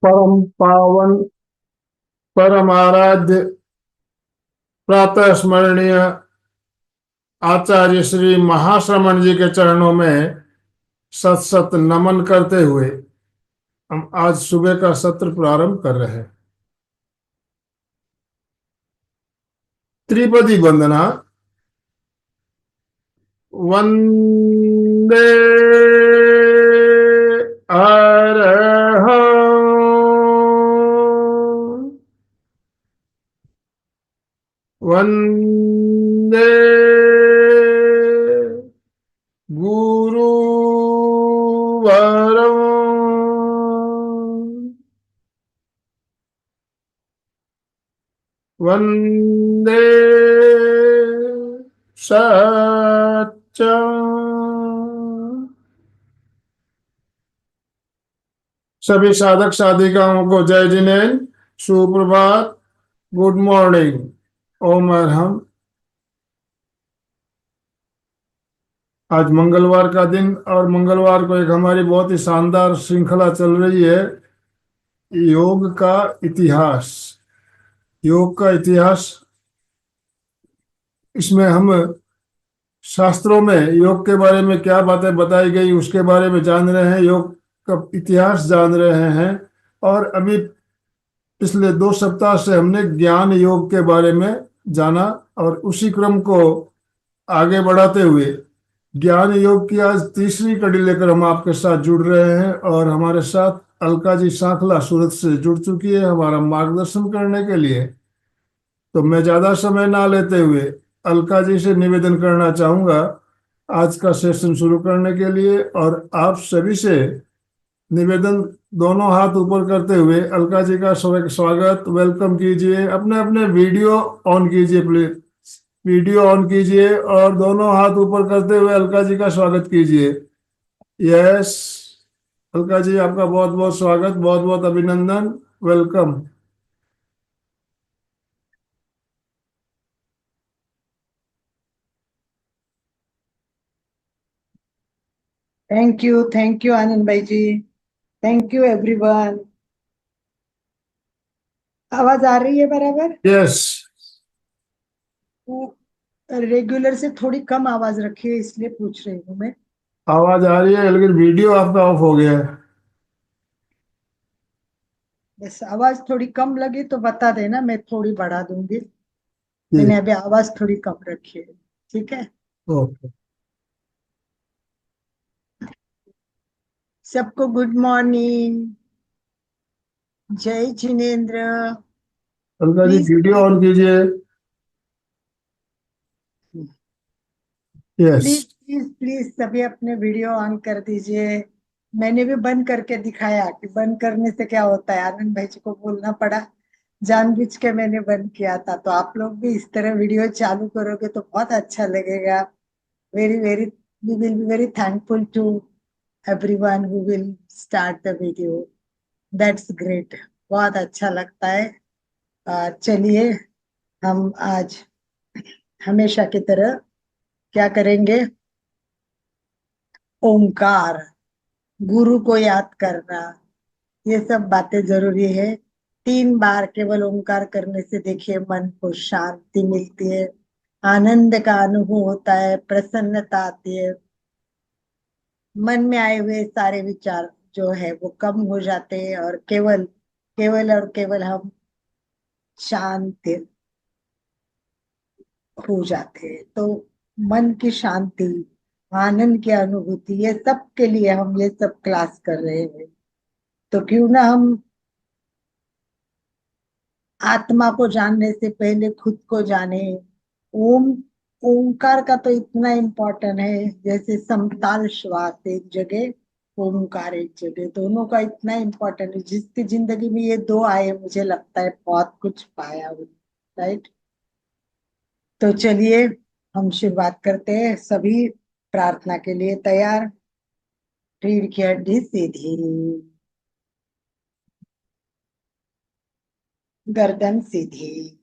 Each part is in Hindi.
परम पावन परम आराध्य प्रातः स्मरणीय आचार्य श्री महाश्रमण जी के चरणों में सत सत नमन करते हुए हम आज सुबह का सत्र प्रारंभ कर रहे हैं। त्रिपदी वंदना। वंदे अरहं वंदे गुरुवरं वंदे सत्यं। सभी साधक साधिकाओं को जय जिनेन्द्र, सुप्रभात, गुड मॉर्निंग, ओम अरहम। आज मंगलवार का दिन और मंगलवार को एक हमारी बहुत ही शानदार श्रृंखला चल रही है, योग का इतिहास। योग का इतिहास, इसमें हम शास्त्रों में योग के बारे में क्या बातें बताई गई उसके बारे में जान रहे हैं, योग का इतिहास जान रहे हैं। और अभी पिछले 2 सप्ताह से हमने ज्ञान योग के बारे में जाना और उसी क्रम को आगे बढ़ाते हुए ज्ञान योग की आज तीसरी कड़ी लेकर हम आपके साथ जुड़ रहे हैं। और हमारे साथ अलका जी सांखला सूरत से जुड़ चुकी है हमारा मार्गदर्शन करने के लिए। तो मैं ज्यादा समय ना लेते हुए अलका जी से निवेदन करना चाहूंगा आज का सेशन शुरू करने के लिए। और आप सभी से निवेदन, दोनों हाथ ऊपर करते हुए अलका जी का स्वागत, वेलकम कीजिए। अपने अपने वीडियो ऑन कीजिए प्लीज, वीडियो ऑन कीजिए और दोनों हाथ ऊपर करते हुए अलका जी का स्वागत कीजिए। यस, अलका जी आपका बहुत बहुत स्वागत, बहुत बहुत अभिनंदन, वेलकम। थैंक यू आनंद भाई जी। Thank you everyone. आवाज आ रही है बराबर? यस, रेगुलर से थोड़ी कम आवाज रखी है इसलिए पूछ रही हूँ मैं। आवाज आ रही है लेकिन वीडियो आपका ऑफ हो गया है। बस आवाज थोड़ी कम लगी तो बता देना, मैं थोड़ी बढ़ा दूंगी। जी, मैंने अभी आवाज थोड़ी कम रखी है। ठीक है। ओके। सबको गुड मॉर्निंग, जय Jinendra. Alka ji please video on कीजिए। यस, प्लीज प्लीज प्लीज सभी अपने वीडियो ऑन कर दीजिए। मैंने भी बंद करके दिखाया कि बंद करने से क्या होता है, आनंद भाई जी को बोलना पड़ा। जानबूझ के मैंने बंद किया था, तो आप लोग भी इस तरह वीडियो चालू करोगे तो बहुत अच्छा लगेगा। Very very we will be very thankful to everyone who will start the video. That's great, बहुत अच्छा लगता है। चलिए, हम आज हमेशा की तरह क्या करेंगे? ओंकार, गुरु को याद करना, ये सब बातें जरूरी है। 3 बार केवल ओंकार करने से देखिए मन को शांति मिलती है, आनंद का अनुभव होता है, प्रसन्नता आती है। मन में आए हुए सारे विचार जो है वो कम हो जाते हैं और केवल केवल और केवल हम शांत हो जाते हैं। तो मन की शांति, आनंद की अनुभूति, ये सब के लिए हम ये सब क्लास कर रहे हैं। तो क्यों ना हम आत्मा को जानने से पहले खुद को जाने। ओम, ओंकार का तो इतना इम्पोर्टेंट है, जैसे समताल श्वास एक जगह, ओंकार एक जगह, दोनों का इतना इम्पोर्टेंट है। जिसकी जिंदगी में ये दो आए, मुझे लगता है बहुत कुछ पाया हुआ। राइट। तो चलिए, हम शुरुआत करते हैं। सभी प्रार्थना के लिए तैयार? रीढ़ की हड्डी सीधी, गर्दन सीधी,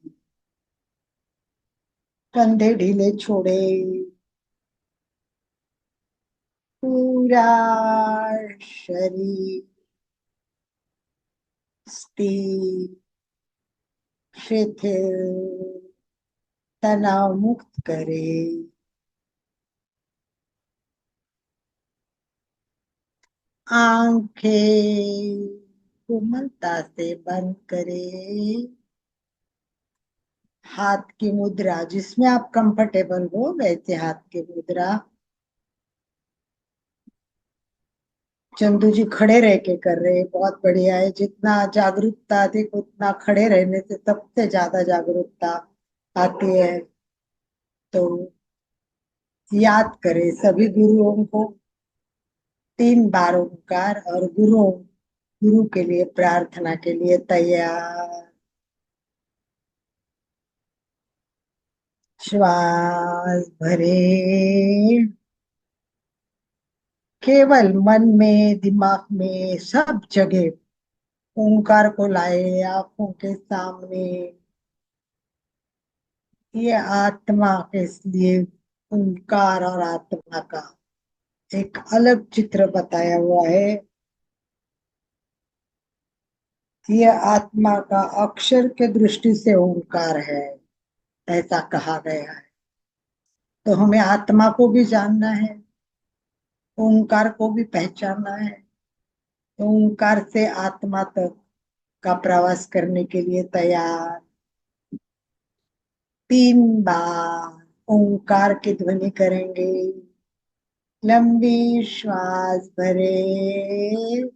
कंधे ढीले छोड़े, पूरा शरीर स्थिर, शिथिल, तनाव मुक्त करे। आंखें कोमलता से बंद करे। हाथ की मुद्रा जिसमें आप कंफर्टेबल हो वैसे हाथ की मुद्रा। चंदू जी खड़े रह के कर रहे हैं, बहुत बढ़िया है। जितना जागरूकता अधिक उतना खड़े रहने से सबसे ज्यादा जागरूकता आती है। तो याद करें सभी गुरुओं को, 3 बार ओंकार, और गुरु के लिए प्रार्थना के लिए तैयार। श्वास भरे, केवल मन में दिमाग में सब जगह ओंकार को लाए आंखों के सामने। ये आत्मा के लिए ओंकार और आत्मा का एक अलग चित्र बताया हुआ है। ये आत्मा का अक्षर के दृष्टि से ओंकार है, ऐसा कहा गया है। तो हमें आत्मा को भी जानना है, ओंकार को भी पहचानना है। तो ओंकार से आत्मा तक का प्रवास करने के लिए तैयार। 3 बार ओंकार की ध्वनि करेंगे। लंबी श्वास भरे,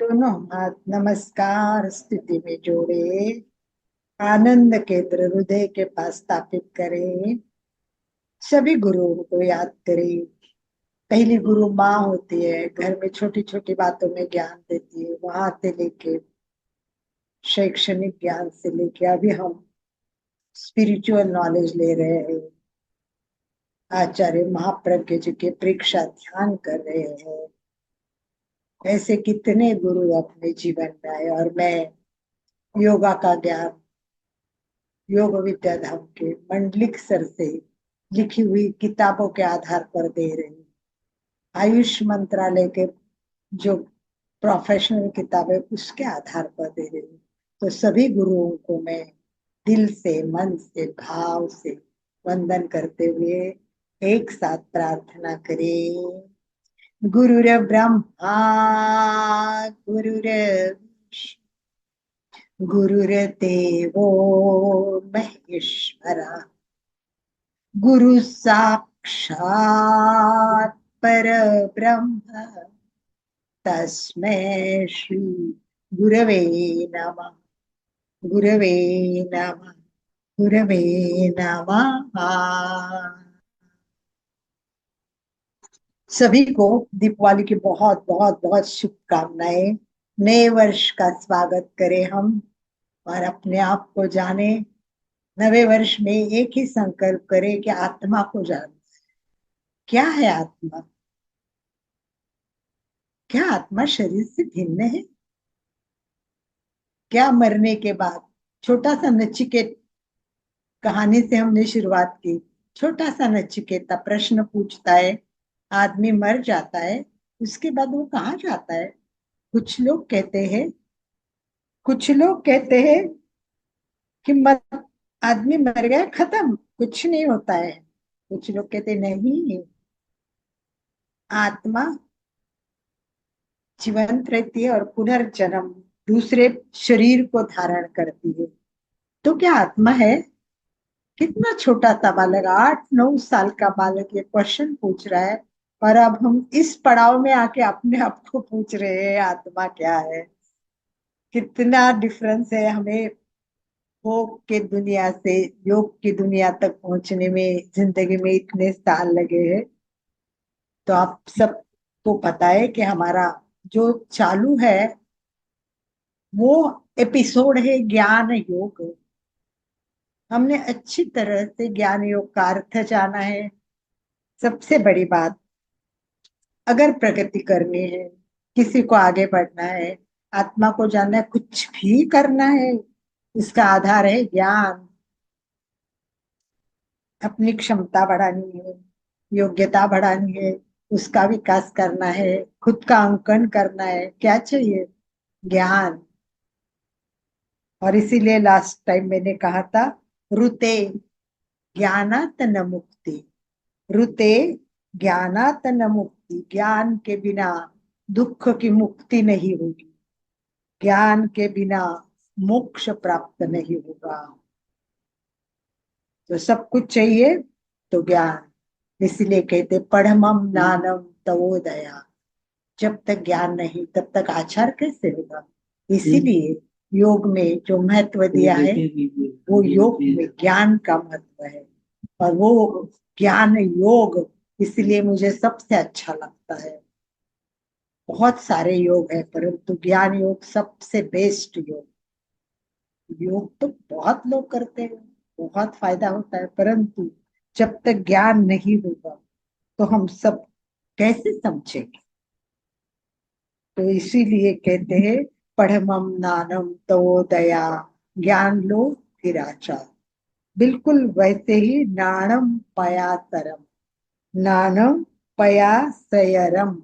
दोनों हाथ नमस्कार स्थिति में जोड़े, आनंद केंद्र हृदय के पास स्थापित करें। सभी गुरुओं को याद करें। पहली गुरु माँ होती है, घर में छोटी छोटी बातों में ज्ञान देती है, वहां से लेके शैक्षणिक ज्ञान से लेके अभी हम स्पिरिचुअल नॉलेज ले रहे हैं। आचार्य महाप्रज्ञ जी के परीक्षा ध्यान कर रहे हैं। ऐसे कितने गुरु अपने जीवन में आए, और मैं योगा का ज्ञान योग विद्या धाम के मंडलिक सर से लिखी हुई किताबों के आधार पर दे रही हूँ। आयुष मंत्रालय के जो प्रोफेशनल किताब है उसके आधार पर दे रही हूँ। तो सभी गुरुओं को मैं दिल से, मन से, भाव से वंदन करते हुए एक साथ प्रार्थना करें। गुरुर ब्रह्मा गुरुर्विष्णु गुरुर्देवो महेश्वरा, गुरु साक्षात् परब्रह्म, तस्मै श्री गुरवे नमः। गुरवे नमः। गुरवे नमः। सभी को दीपावली की बहुत बहुत बहुत शुभकामनाएं। नए वर्ष का स्वागत करें हम, और अपने आप को जाने। नवे वर्ष में एक ही संकल्प करें कि आत्मा को जाने। क्या है आत्मा? क्या आत्मा शरीर से भिन्न है? क्या मरने के बाद? छोटा सा नचिकेत कहानी से हमने शुरुआत की। छोटा सा नचिकेता प्रश्न पूछता है, आदमी मर जाता है, उसके बाद वो कहाँ जाता है? कुछ लोग कहते हैं कि मत, आदमी मर गया, खत्म, कुछ नहीं होता है। कुछ लोग कहते नहीं, आत्मा जीवंत रहती है और पुनर्जन्म दूसरे शरीर को धारण करती है। तो क्या आत्मा है? कितना छोटा सा बालक, 8-9 साल का बालक ये क्वेश्चन पूछ रहा है, और अब हम इस पड़ाव में आके अपने आप को पूछ रहे हैं आत्मा क्या है। कितना डिफरेंस है हमें भोग के दुनिया से योग की दुनिया तक पहुंचने में। जिंदगी में इतने साल लगे हैं। तो आप सबको पता है कि हमारा जो चालू है वो एपिसोड है ज्ञान योग। हमने अच्छी तरह से ज्ञान योग का अर्थ जाना है। सबसे बड़ी बात, अगर प्रगति करनी है, किसी को आगे बढ़ना है, आत्मा को जानना है, कुछ भी करना है, इसका आधार है ज्ञान। अपनी क्षमता बढ़ानी है, योग्यता बढ़ानी है, उसका विकास करना है, खुद का अंकन करना है, क्या चाहिए? ज्ञान। और इसीलिए लास्ट टाइम मैंने कहा था, रुते ज्ञानात न मुक्ति। रुते ज्ञानात न मुक्ति। ज्ञान के बिना दुख की मुक्ति नहीं होगी। ज्ञान के बिना मोक्ष प्राप्त नहीं होगा। तो सब कुछ चाहिए तो ज्ञान। इसलिए कहते पढ़मम ज्ञानम तवोदया। जब तक ज्ञान नहीं तब तक आचार कैसे होगा? इसीलिए योग में जो महत्व दिया है वो योग में ज्ञान का महत्व है। और वो ज्ञान योग इसलिए मुझे सबसे अच्छा लगता है। बहुत सारे योग है परंतु ज्ञान योग सबसे बेस्ट योग। योग तो बहुत लोग करते हैं, बहुत फायदा होता है, परंतु जब तक ज्ञान नहीं होगा तो हम सब कैसे समझेंगे? तो इसीलिए कहते हैं पढ़मम नानम तो दया। ज्ञान लो फिर आचार। बिल्कुल वैसे ही नाणम पयासरम। नानम पयासयरम।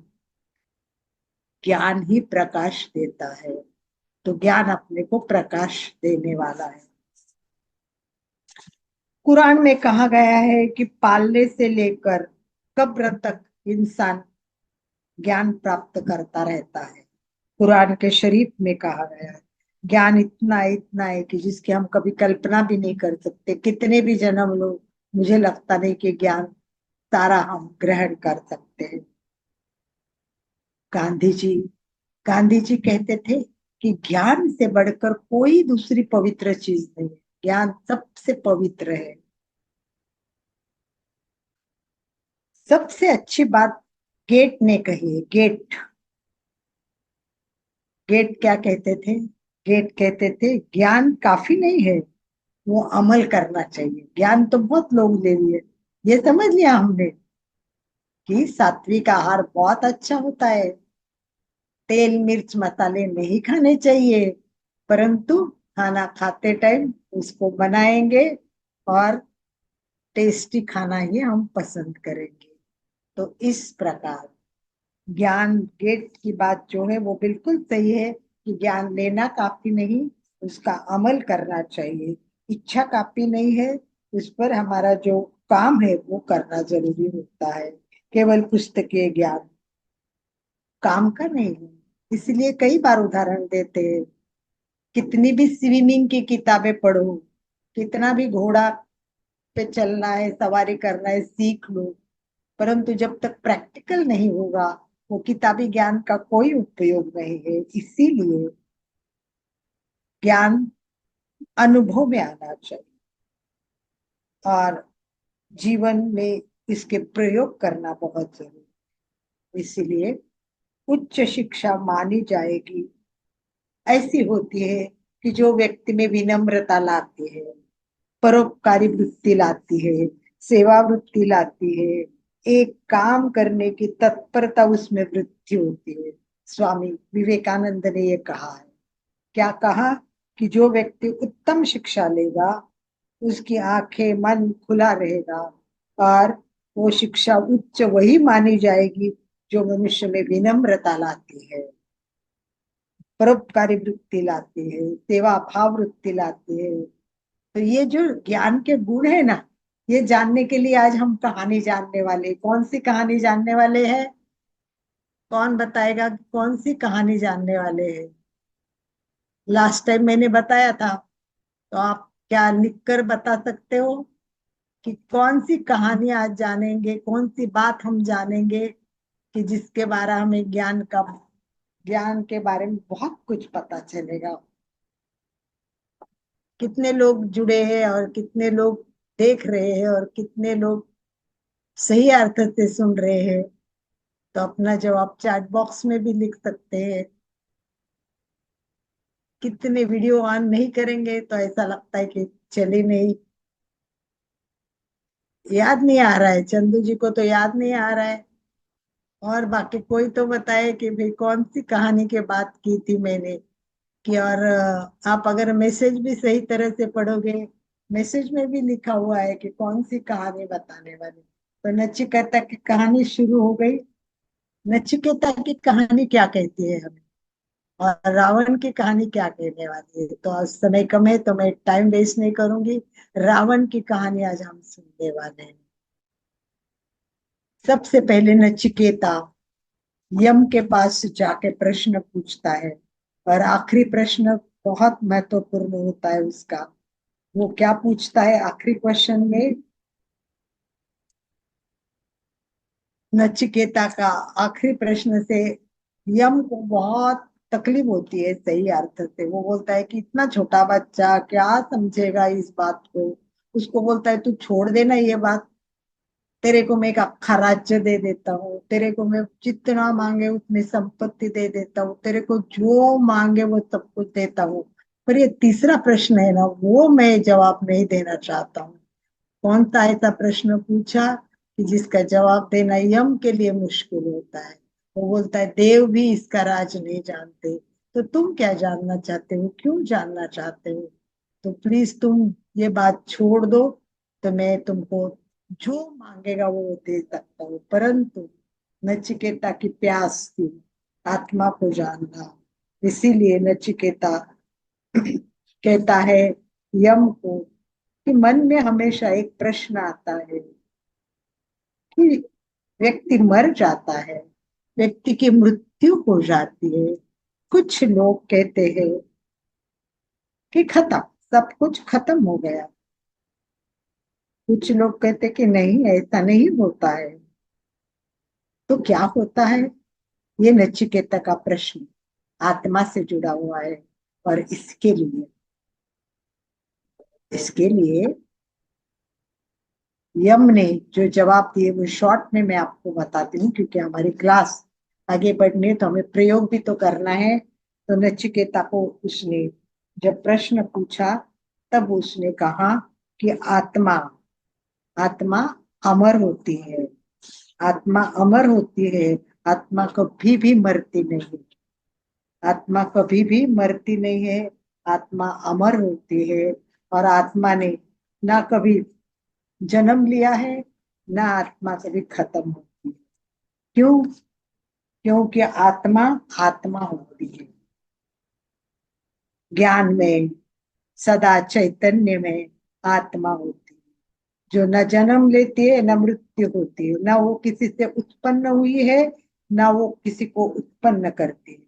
ज्ञान ही प्रकाश देता है। तो ज्ञान अपने को प्रकाश देने वाला है। कुरान में कहा गया है कि पालने से लेकर कब्र तक इंसान ज्ञान प्राप्त करता रहता है। कुरान के शरीफ में कहा गया है ज्ञान इतना इतना है कि जिसकी हम कभी कल्पना भी नहीं कर सकते। कितने भी जन्म लो, मुझे लगता नहीं कि ज्ञान सारा हम ग्रहण कर सकते हैं। गांधी जी गांधी जी कहते थे कि ज्ञान से बढ़कर कोई दूसरी पवित्र चीज नहीं है। ज्ञान सबसे पवित्र है। सबसे अच्छी बात गेट ने कही है। गेट गेट क्या कहते थे? गेट कहते थे ज्ञान काफी नहीं है, वो अमल करना चाहिए। ज्ञान तो बहुत लोग ले लिए, ये समझ लिया हमने कि सात्विक आहार बहुत अच्छा होता है, तेल मिर्च मसाले नहीं खाने चाहिए, परंतु खाना खाते टाइम उसको बनाएंगे और टेस्टी खाना ही हम पसंद करेंगे। तो इस प्रकार ज्ञान गेट की बात जो है वो बिल्कुल सही है कि ज्ञान लेना काफी नहीं, उसका अमल करना चाहिए। इच्छा काफी नहीं है, उस पर हमारा जो काम है वो करना जरूरी होता है। केवल पुस्तकीय ज्ञान काम का नहीं है। इसलिए कई बार उदाहरण देते हैं, कितनी भी स्विमिंग की किताबें पढ़ो, कितना भी घोड़ा पे चलना है, सवारी करना है, सीख लो, परंतु जब तक प्रैक्टिकल नहीं होगा वो किताबी ज्ञान का कोई उपयोग नहीं है। इसीलिए ज्ञान अनुभव में आना चाहिए और जीवन में इसके प्रयोग करना बहुत जरूरी है। इसीलिए उच्च शिक्षा मानी जाएगी ऐसी होती है कि जो व्यक्ति में विनम्रता लाती है, परोपकारी वृत्ति लाती है, सेवा वृत्ति लाती है, एक काम करने की तत्परता उसमें वृद्धि होती है। स्वामी विवेकानंद ने ये कहा है। क्या कहा? कि जो व्यक्ति उत्तम शिक्षा लेगा उसकी आंखें मन खुला रहेगा और वो शिक्षा उच्च वही मानी जाएगी जो मनुष्य में विनम्रता लाती है, परोपकारी वृत्ति लाती है, सेवा भाव वृत्ति लाती है। तो ये जो ज्ञान के गुण है ना, ये जानने के लिए आज हम कहानी जानने वाले। कौन सी कहानी जानने वाले हैं? कौन बताएगा कि कौन सी कहानी जानने वाले हैं? लास्ट टाइम मैंने बताया था, तो आप क्या लिख कर बता सकते हो कि कौन सी कहानी आज जानेंगे, कौन सी बात हम जानेंगे कि जिसके बारे में हमें ज्ञान के बारे में बहुत कुछ पता चलेगा। कितने लोग जुड़े हैं और कितने लोग देख रहे हैं और कितने लोग सही अर्थ से सुन रहे हैं? तो अपना जवाब चैट बॉक्स में भी लिख सकते हैं। कितने वीडियो ऑन नहीं करेंगे तो ऐसा लगता है कि चले नहीं। याद नहीं आ रहा है, चंदू जी को तो याद नहीं आ रहा है। और बाकी कोई तो बताए कि भाई कौन सी कहानी की बात की थी मैंने। कि और आप अगर मैसेज भी सही तरह से पढ़ोगे, मैसेज में भी लिखा हुआ है कि कौन सी कहानी बताने वाली। तो नचिकेता की कहानी शुरू हो गई। नचिकेता की कहानी क्या कहती है हमें, और रावण की कहानी क्या कहने वाली है? तो आज समय कम है तो मैं टाइम वेस्ट नहीं करूंगी। रावण की कहानी आज हम सुनने वाले हैं। सबसे पहले नचिकेता यम के पास जाके प्रश्न पूछता है, और आखिरी प्रश्न बहुत महत्वपूर्ण होता है उसका। वो क्या पूछता है आखिरी क्वेश्चन में? नचिकेता का आखिरी प्रश्न से यम को बहुत तकलीफ होती है सही अर्थ से। वो बोलता है कि इतना छोटा बच्चा क्या समझेगा इस बात को। उसको बोलता है तू छोड़ देना ये बात, तेरे को मैं एक अक्खा राज्य दे देता हूँ, तेरे को मैं जितना मांगे उतनी संपत्ति दे देता हूँ, तेरे को जो मांगे वो सब कुछ देता हूँ। पर ये तीसरा प्रश्न है ना, वो मैं जवाब नहीं देना चाहता हूँ। कौन सा ऐसा प्रश्न पूछा कि जिसका जवाब देना यम के लिए मुश्किल होता है? वो बोलता है देव भी इसका राज नहीं जानते। तो तुम क्या जानना चाहते हो, क्यों जानना चाहते हो? तो प्लीज तुम ये बात छोड़ दो, तो मैं तुमको जो मांगेगा वो दे सकता हूँ। परंतु नचिकेता की प्यास थी आत्मा को जानना। इसीलिए नचिकेता कहता है यम को कि मन में हमेशा एक प्रश्न आता है कि व्यक्ति मर जाता है, व्यक्ति की मृत्यु हो जाती है, कुछ लोग कहते हैं कि खत्म, सब कुछ खत्म हो गया। कुछ लोग कहते कि नहीं, ऐसा नहीं होता है। तो क्या होता है? ये नचिकेता का प्रश्न आत्मा से जुड़ा हुआ है। और इसके लिए यम ने जो जवाब दिए वो शॉर्ट में मैं आपको बताती हूँ, क्योंकि हमारी क्लास आगे बढ़नी है तो हमें प्रयोग भी तो करना है। तो नचिकेता को उसने जब प्रश्न पूछा, तब उसने कहा कि आत्मा आत्मा अमर होती है, आत्मा अमर होती है, आत्मा कभी भी मरती नहीं, आत्मा कभी भी मरती नहीं है, आत्मा अमर होती है। और आत्मा ने ना कभी जन्म लिया है, ना आत्मा कभी खत्म होती है। क्यों? क्योंकि आत्मा आत्मा होती है, ज्ञान में, सदा चैतन्य में आत्मा होती है, जो न जन्म लेती है न मृत्यु होती है, ना वो किसी से उत्पन्न हुई है, ना वो किसी को उत्पन्न करती है।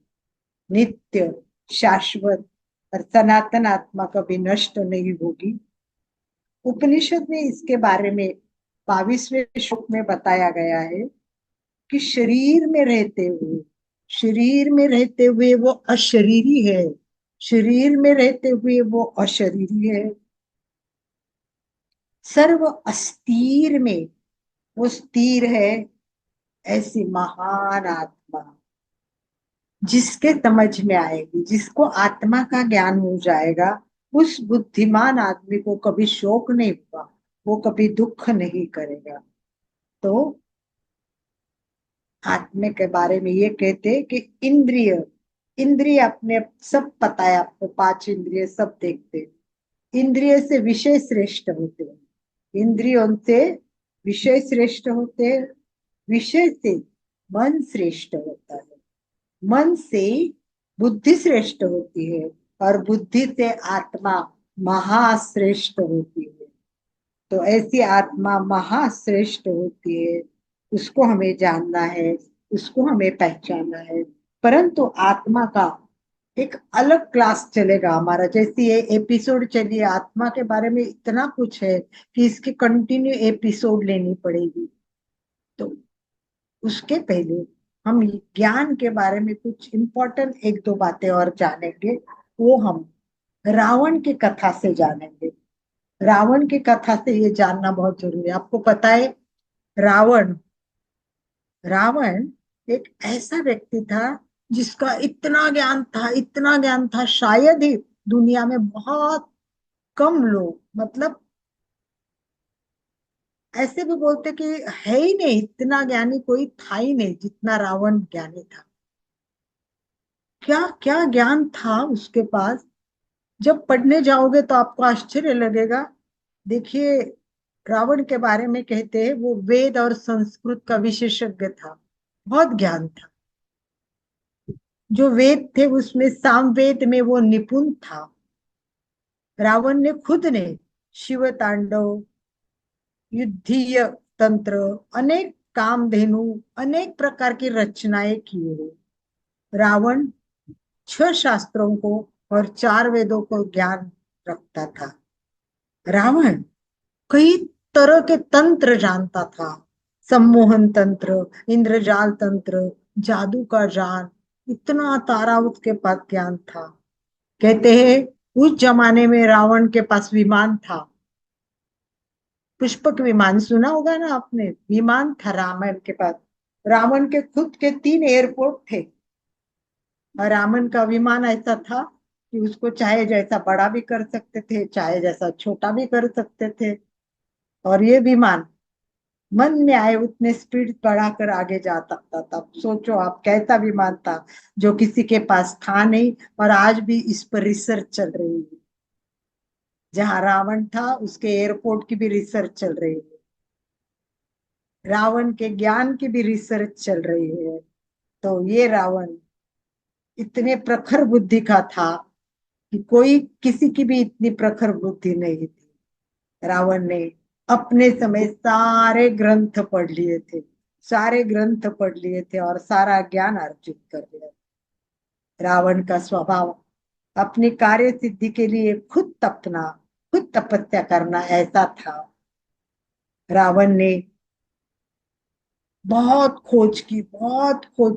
नित्य, शाश्वत और सनातन आत्मा कभी नष्ट नहीं होगी। उपनिषद में इसके बारे में 22वें श्लोक में बताया गया है कि शरीर में रहते हुए वो अशरीरी है, शरीर में रहते हुए वो अशरीरी है। सर्व अस्थिर में वो स्थिर है। ऐसी महान आत्मा जिसके समझ में आएगी, जिसको आत्मा का ज्ञान हो जाएगा, उस बुद्धिमान आदमी को कभी शोक नहीं हुआ, वो कभी दुख नहीं करेगा। तो आत्मा के बारे में ये कहते हैं कि इंद्रिय इंद्रिय अपने सब पता है आपको, 5 इंद्रिय सब देखते हैं। इंद्रिय से विषय श्रेष्ठ होते हैं, इंद्रियों से विषय श्रेष्ठ होते हैं, विषय से मन श्रेष्ठ होता है, मन से बुद्धि श्रेष्ठ होती है, और बुद्धि से आत्मा महाश्रेष्ठ होती है। तो ऐसी आत्मा महाश्रेष्ठ होती है, उसको हमें जानना है, उसको हमें पहचानना है। परंतु आत्मा का एक अलग क्लास चलेगा हमारा। जैसे ये एपिसोड चलिए, आत्मा के बारे में इतना कुछ है कि इसकी कंटिन्यू एपिसोड लेनी पड़ेगी। तो उसके पहले हम ज्ञान के बारे में कुछ इम्पोर्टेंट एक दो बातें और जानेंगे। वो हम रावण की कथा से जानेंगे। रावण की कथा से ये जानना बहुत जरूरी है। आपको पता है, रावण रावण एक ऐसा व्यक्ति था जिसका इतना ज्ञान था, इतना ज्ञान था, शायद ही दुनिया में बहुत कम लोग, मतलब ऐसे भी बोलते कि है ही नहीं, इतना ज्ञानी कोई था ही नहीं जितना रावण ज्ञानी था। क्या क्या ज्ञान था उसके पास! जब पढ़ने जाओगे तो आपको आश्चर्य लगेगा। देखिए, रावण के बारे में कहते हैं वो वेद और संस्कृत का विशेषज्ञ था। बहुत ज्ञान था। जो वेद थे उसमें सामवेद में वो निपुण था। रावण ने खुद ने शिव तांडव, युद्धीय तंत्र, अनेक कामधेनु, अनेक प्रकार की रचनाएं की है। रावण 6 शास्त्रों को और 4 वेदों को ज्ञान रखता था। रावण कई तरह के तंत्र जानता था। सम्मोहन तंत्र, इंद्रजाल तंत्र, जादू का जान, इतना तारा उसके पास ज्ञान था। कहते हैं उस जमाने में रावण के पास विमान था। पुष्पक विमान सुना होगा ना आपने, विमान था रावण के पास। रावण के खुद के 3 एयरपोर्ट थे। और रावण का विमान ऐसा था कि उसको चाहे जैसा बड़ा भी कर सकते थे, चाहे जैसा छोटा भी कर सकते थे। और ये विमान मन में आए उतने स्पीड बढ़ाकर आगे जा सकता था। सोचो आप, कैसा विमान था जो किसी के पास था नहीं, और आज भी इस पर रिसर्च चल रही है। जहां रावण था उसके एयरपोर्ट की भी रिसर्च चल रही है। रावण के ज्ञान की भी रिसर्च चल रही है। तो ये रावण इतने प्रखर बुद्धि का था कि कोई किसी की भी इतनी प्रखर बुद्धि नहीं थी। रावण ने अपने समय सारे ग्रंथ पढ़ लिए थे, सारे ग्रंथ पढ़ लिए थे और सारा ज्ञान अर्जित कर लिया। रावण का स्वभाव अपनी कार्य सिद्धि के लिए खुद तपना, खुद तपस्या करना ऐसा था। रावण ने बहुत खोज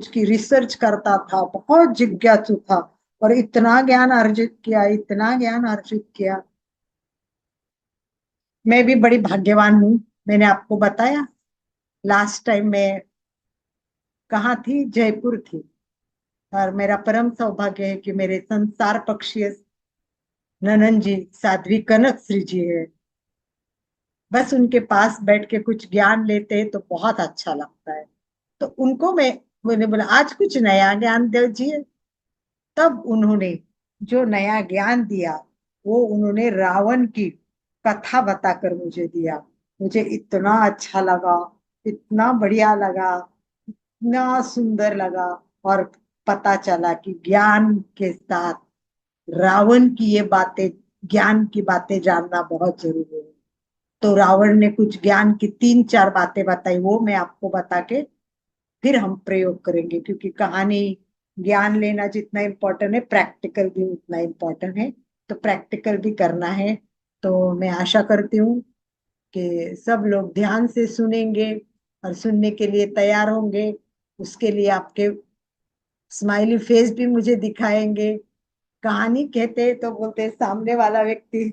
की, रिसर्च करता था, बहुत जिज्ञासु था। और इतना ज्ञान अर्जित किया, इतना ज्ञान अर्जित किया। मैं भी बड़ी भाग्यवान हूँ। मैंने आपको बताया लास्ट टाइम मैं कहाँ थी, जयपुर थी। और मेरा परम सौभाग्य है कि मेरे संसार पक्षीय ननन जी साध्वी कनक श्री जी है। बस उनके पास बैठ के कुछ ज्ञान लेते हैं तो बहुत अच्छा लगता है। तो उनको मैंने बोला आज कुछ नया ज्ञान दीजिए। तब उन्होंने जो नया ज्ञान दिया वो उन्होंने रावण की कथा बताकर मुझे दिया। मुझे इतना अच्छा लगा, इतना बढ़िया लगा, इतना सुंदर लगा। और पता चला कि ज्ञान के साथ रावण की ये बातें, ज्ञान की बातें जानना बहुत जरूरी है। तो रावण ने कुछ ज्ञान की 3 4 बातें बताई, वो मैं आपको बता के फिर हम प्रयोग करेंगे। क्योंकि कहानी, ज्ञान लेना जितना इम्पोर्टेंट है, प्रैक्टिकल भी उतना इम्पोर्टेंट है। तो प्रैक्टिकल भी करना है। तो मैं आशा करती हूँ कि सब लोग ध्यान से सुनेंगे और सुनने के लिए तैयार होंगे। उसके लिए आपके स्माइली फेस भी मुझे दिखाएंगे। कहानी कहते हैं तो बोलते हैं सामने वाला व्यक्ति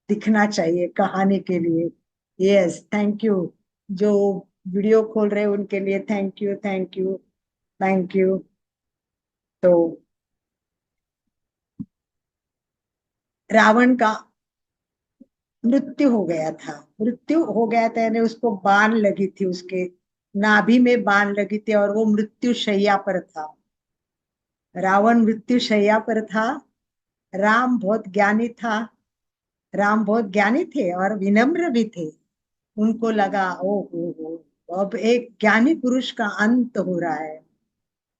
दिखना चाहिए कहानी के लिए। Yes, thank you. जो वीडियो खोल रहे हैं उनके लिए thank you, thank you, thank you. तो रावण का मृत्यु हो गया था, यानी उसको बाण लगी थी, उसके नाभि में बाण लगी थी और वो मृत्यु शैया पर था। रावण मृत्यु शैया पर था। राम बहुत ज्ञानी था। राम बहुत ज्ञानी थे और विनम्र भी थे। उनको लगा ओ हो, अब एक ज्ञानी पुरुष का अंत हो रहा है,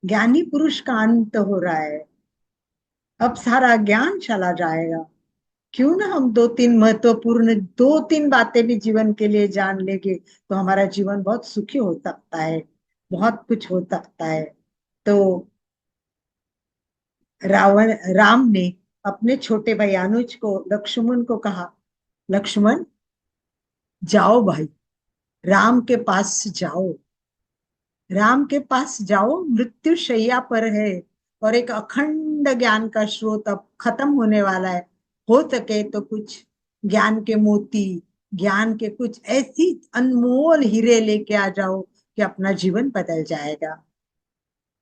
ज्ञानी पुरुष का अंत हो रहा है, अब सारा ज्ञान चला जाएगा। क्यों ना हम 2 3 बातें भी जीवन के लिए जान लेंगे तो हमारा जीवन बहुत सुखी हो सकता है। बहुत कुछ हो सकता है। तो रावण राम ने अपने छोटे भाई अनुज को लक्ष्मण को कहा, लक्ष्मण जाओ भाई, राम के पास जाओ, राम के पास जाओ, मृत्यु शैया पर है और एक अखंड ज्ञान का स्रोत अब खत्म होने वाला है। हो सके तो कुछ ज्ञान के मोती, ज्ञान के कुछ ऐसी अनमोल हीरे लेके आ जाओ कि अपना जीवन बदल जाएगा।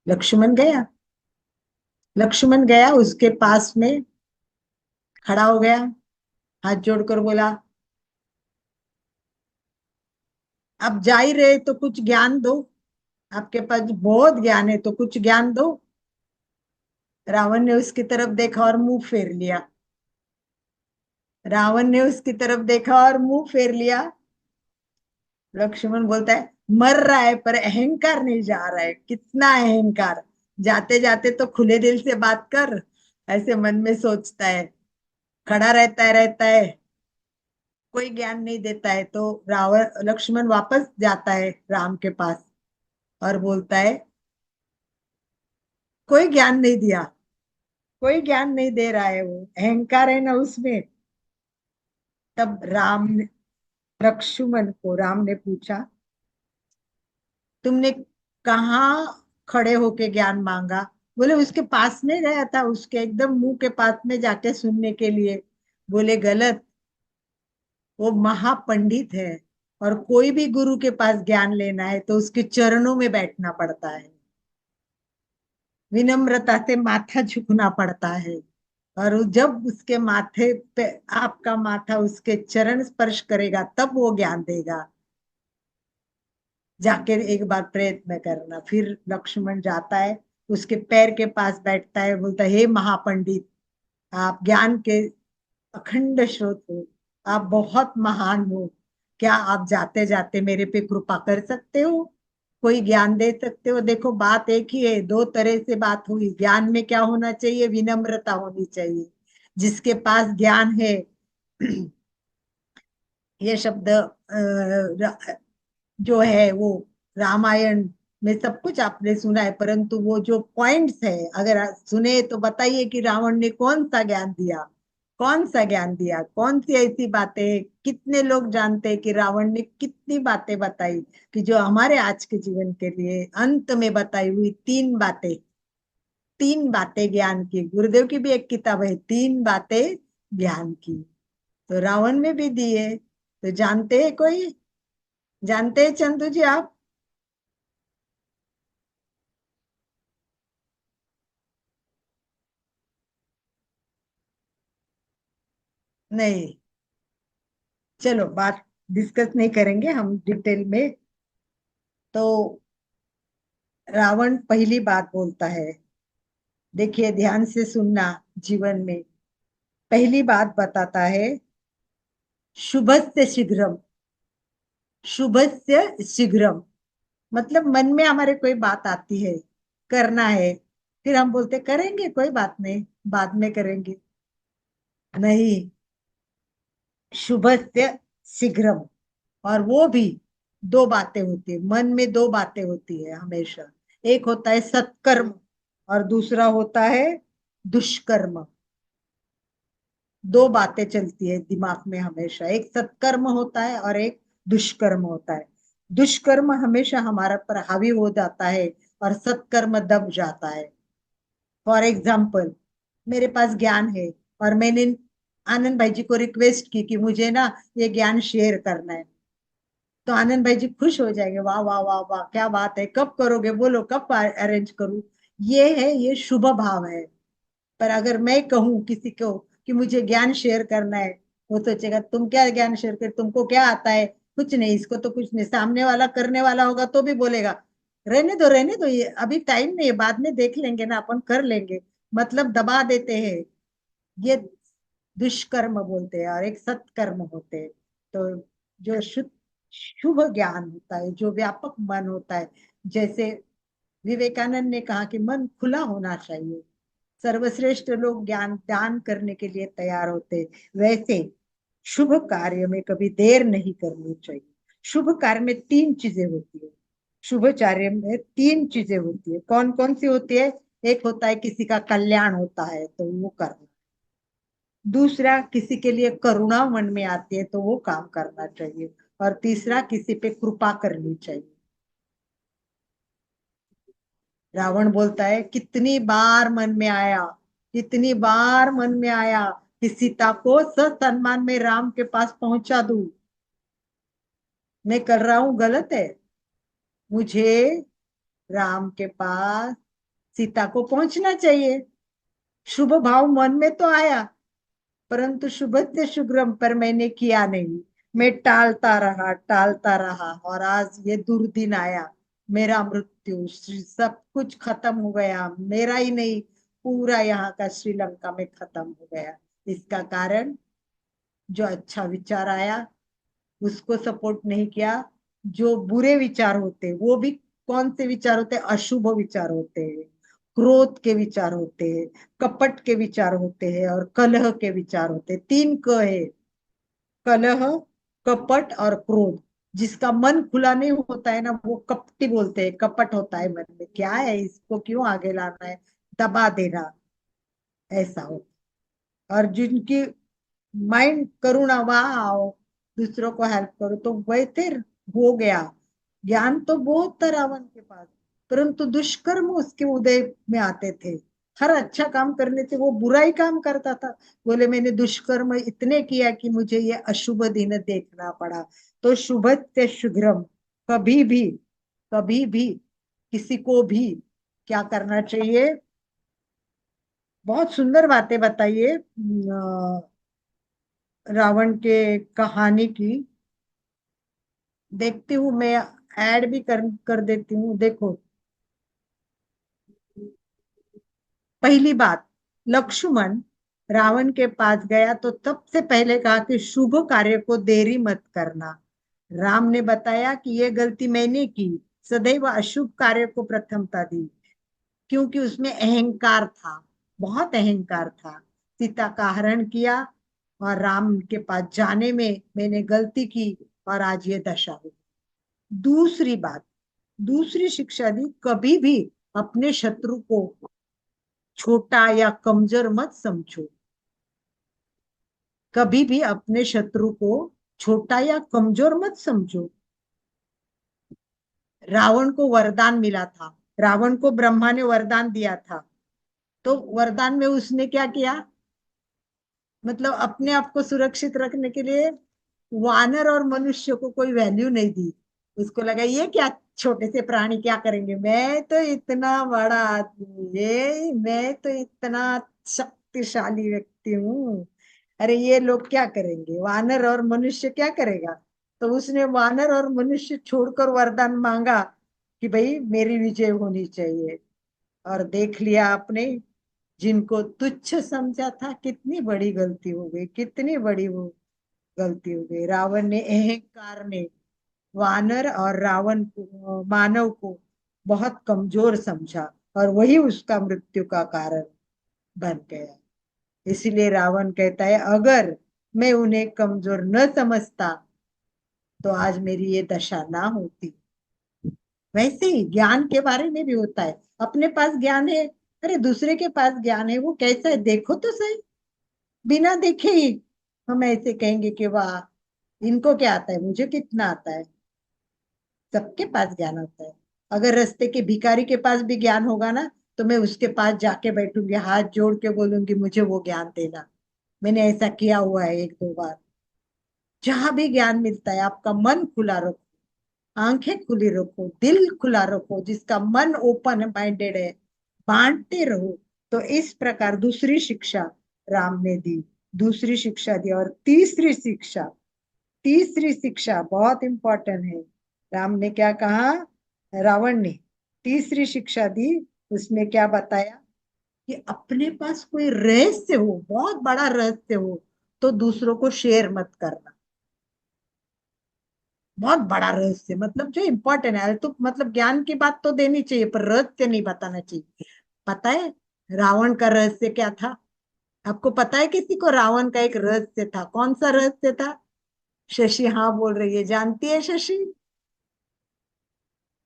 लक्ष्मण गया, लक्ष्मण गया उसके पास में खड़ा हो गया, हाथ जोड़कर बोला, अब जा ही रहे तो कुछ ज्ञान दो, आपके पास बहुत ज्ञान है तो कुछ ज्ञान दो। रावण ने उसकी तरफ देखा और मुंह फेर लिया, रावण ने उसकी तरफ देखा और मुंह फेर लिया। लक्ष्मण बोलता है, मर रहा है पर अहंकार नहीं जा रहा है, कितना अहंकार, जाते जाते तो खुले दिल से बात कर, ऐसे मन में सोचता है। खड़ा रहता है, कोई ज्ञान नहीं देता है। तो रावण लक्ष्मण वापस जाता है राम के पास और बोलता है, कोई ज्ञान नहीं दिया, कोई ज्ञान नहीं दे रहा है, वो अहंकार है ना उसमें। तब राम ने पूछा, तुमने कहाँ खड़े होके ज्ञान मांगा? बोले उसके पास में गया था, उसके एकदम मुंह के पास में जाके सुनने के लिए। बोले गलत, वो महापंडित है और कोई भी गुरु के पास ज्ञान लेना है तो उसके चरणों में बैठना पड़ता है, विनम्रता से माथा झुकना पड़ता है। और जब उसके माथे पे आपका माथा उसके चरण स्पर्श करेगा तब वो ज्ञान देगा, जाके एक बार प्रयत्न करना। फिर लक्ष्मण जाता है, उसके पैर के पास बैठता है, बोलता है, हे महापंडित, आप ज्ञान के अखंड स्रोत हो, आप बहुत महान हो, क्या आप जाते जाते मेरे पे कृपा कर सकते हो, कोई ज्ञान दे सकते हो? देखो बात एक ही है, दो तरह से बात हुई। ज्ञान में क्या होना चाहिए? विनम्रता होनी चाहिए। जिसके पास ज्ञान है ये शब्द जो है वो रामायण में सब कुछ आपने सुना है, परंतु वो जो पॉइंट्स है अगर आप सुने तो बताइए कि रावण ने कौन सा ज्ञान दिया, कौन सा ज्ञान दिया, कौन सी ऐसी बातें हैं? कितने लोग जानते हैं कि रावण ने कितनी बातें बताई कि जो हमारे आज के जीवन के लिए अंत में बताई हुई तीन बातें, तीन बातें ज्ञान की। गुरुदेव की भी एक किताब है, तीन बातें ज्ञान की, तो रावण में भी दी है। तो जानते हैं कोई, जानते हैं चंदू जी आप? नहीं, चलो बात डिस्कस नहीं करेंगे हम डिटेल में। तो रावण पहली बात बोलता है, देखिए ध्यान से सुनना, जीवन में पहली बात बताता है, शुभस्य शीघ्रम, शुभस्य शीघ्रम। मतलब मन में हमारे कोई बात आती है, करना है, फिर हम बोलते करेंगे, कोई बात नहीं, बाद में करेंगे। नहीं, शुभस्य शीघ्रम। और वो भी दो बातें होती है, मन में दो बातें होती है हमेशा। एक होता है सत्कर्म और दूसरा होता है दुष्कर्म। दो बातें चलती है दिमाग में हमेशा, एक सत्कर्म होता है और एक दुष्कर्म होता है। दुष्कर्म हमेशा हमारा पर हावी हो जाता है और सत्कर्म दब जाता है। फॉर एग्जाम्पल, मेरे पास ज्ञान है और मैंने आनंद भाई जी को रिक्वेस्ट की कि मुझे ना ये ज्ञान शेयर करना है, तो आनंद भाई जी खुश हो जाएंगे, वाह वाह वाह वाह क्या बात है, कब करोगे, बोलो कब अरेंज करूं। ये है, ये शुभ भाव है। पर अगर मैं कहूं किसी को कि मुझे ज्ञान शेयर करना है, वो सोचेगा तुम क्या ज्ञान शेयर कर, तुमको क्या आता है, कुछ नहीं, इसको तो कुछ नहीं। सामने वाला करने वाला होगा तो भी बोलेगा, रहने दो रहने दो, ये अभी टाइम नहीं है, बाद में देख लेंगे ना, अपन कर लेंगे। मतलब दबा देते हैं। ये दुष्कर्म बोलते हैं और एक सत्कर्म होते हैं। तो जो शुद्ध शुभ ज्ञान होता है, जो व्यापक मन होता है, जैसे विवेकानंद ने कहा कि मन खुला होना चाहिए, सर्वश्रेष्ठ लोग ज्ञान दान करने के लिए तैयार होते, वैसे शुभ कार्य में कभी देर नहीं करनी चाहिए। शुभ कार्य में तीन चीजें होती है, शुभचार्य में तीन चीजें होती है। कौन कौन सी होती है? एक होता है किसी का कल्याण होता है तो वो करना। दूसरा, किसी के लिए करुणा मन में आती है तो वो काम करना चाहिए। और तीसरा, किसी पे कृपा करनी चाहिए। रावण बोलता है कितनी बार मन में आया, कितनी बार मन में आया कि सीता को ससम्मान में राम के पास पहुंचा दूं। मैं कर रहा हूं गलत है? मुझे राम के पास सीता को पहुंचना चाहिए। शुभ भाव मन में तो आया, परंतु शुभस्य शुभ्रम पर मैंने किया नहीं। मैं टालता रहा और आज ये दुर्दिन आया। मेरा मृत्यु, सब कुछ खत्म हो गया। मेरा ही नहीं, पूरा यहाँ का श्रीलंका में खत्म हो गया। इसका कारण, जो अच्छा विचार आया उसको सपोर्ट नहीं किया। जो बुरे विचार होते वो भी कौन से विचार होते? अशुभ विचार होते हैं, क्रोध के विचार होते हैं, कपट के विचार होते हैं और कलह के विचार होते हैं। तीन क है, कलह, कपट और क्रोध। जिसका मन खुला नहीं होता है ना, वो कपटी बोलते हैं, कपट होता है मन में। क्या है, इसको क्यों आगे लाना है, दबा देना, ऐसा हो। और जिनकी माइंड करुणा, वाह, दूसरों को हेल्प करो, तो वैसे हो गया। ज्ञान तो बहुत था रावण के पास, परंतु दुष्कर्म उसके उदय में आते थे। हर अच्छा काम करने से वो बुरा ही काम करता था। बोले मैंने दुष्कर्म इतने किया कि मुझे ये अशुभ दिन देखना पड़ा। तो शुभस्य शीघ्रम, कभी भी, कभी भी किसी को भी क्या करना चाहिए? बहुत सुंदर बातें बताइए रावण के कहानी की। देखती हूँ मैं, ऐड भी कर देती हूँ। देखो, पहली बात, लक्ष्मण रावण के पास गया तो सबसे पहले कहा कि शुभ कार्य को देरी मत करना। राम ने बताया कि ये गलती मैंने की, सदैव अशुभ कार्य को प्रथमता दी, क्योंकि उसमें अहंकार था, बहुत अहंकार था। सीता का हरण किया और राम के पास जाने में मैंने गलती की और आज ये दशा हुई। दूसरी बात, दूसरी शिक्षा दी, कभी भी अपने शत्रु को छोटा या कमजोर मत समझो। कभी भी अपने शत्रु को छोटा या कमजोर मत समझो। रावण को वरदान मिला था, रावण को ब्रह्मा ने वरदान दिया था, तो वरदान में उसने क्या किया? मतलब अपने आप को सुरक्षित रखने के लिए वानर और मनुष्य को कोई वैल्यू नहीं दी। उसको लगा ये क्या छोटे से प्राणी क्या करेंगे, मैं तो इतना बड़ा आदमी, ये मैं तो इतना शक्तिशाली व्यक्ति हूँ, अरे ये लोग क्या करेंगे, वानर और मनुष्य क्या करेगा? तो उसने वानर और मनुष्य छोड़कर वरदान मांगा कि भाई मेरी विजय होनी चाहिए। और देख लिया आपने, जिनको तुच्छ समझा था, कितनी बड़ी गलती हो गई, कितनी बड़ी वो गलती हो गई। रावण ने अहंकार में वानर और रावण को, मानव को बहुत कमजोर समझा और वही उसका मृत्यु का कारण बन गया। इसलिए रावण कहता है अगर मैं उन्हें कमजोर न समझता तो आज मेरी ये दशा ना होती। वैसे ही ज्ञान के बारे में भी होता है। अपने पास ज्ञान है, अरे दूसरे के पास ज्ञान है, वो कैसा है देखो तो सही। बिना देखे ही हम ऐसे कहेंगे कि वाह, इनको क्या आता है, मुझे कितना आता है। सबके पास ज्ञान होता है। अगर रास्ते के भिखारी के पास भी ज्ञान होगा ना, तो मैं उसके पास जाके बैठूंगी, हाथ जोड़ के बोलूंगी मुझे वो ज्ञान देना। मैंने ऐसा किया हुआ है एक दो बार। जहां भी ज्ञान मिलता है, आपका मन खुला रखो, आंखें खुली रखो, दिल खुला रखो, जिसका मन ओपन माइंडेड है, बांटते रहो। तो इस प्रकार दूसरी शिक्षा राम ने दी, दूसरी शिक्षा दी। और तीसरी शिक्षा, तीसरी शिक्षा बहुत इंपॉर्टेंट है। राम ने क्या कहा, रावण ने तीसरी शिक्षा दी। उसने क्या बताया कि अपने पास कोई रहस्य हो, बहुत बड़ा रहस्य हो, तो दूसरों को शेयर मत करना। बहुत बड़ा रहस्य मतलब जो इम्पोर्टेंट है, तो मतलब ज्ञान की बात तो देनी चाहिए पर रहस्य नहीं बताना चाहिए। पता है रावण का रहस्य क्या था? आपको पता है किसी को रावण का एक रहस्य था? कौन सा रहस्य था? शशि हाँ बोल रही है, जानती है शशि?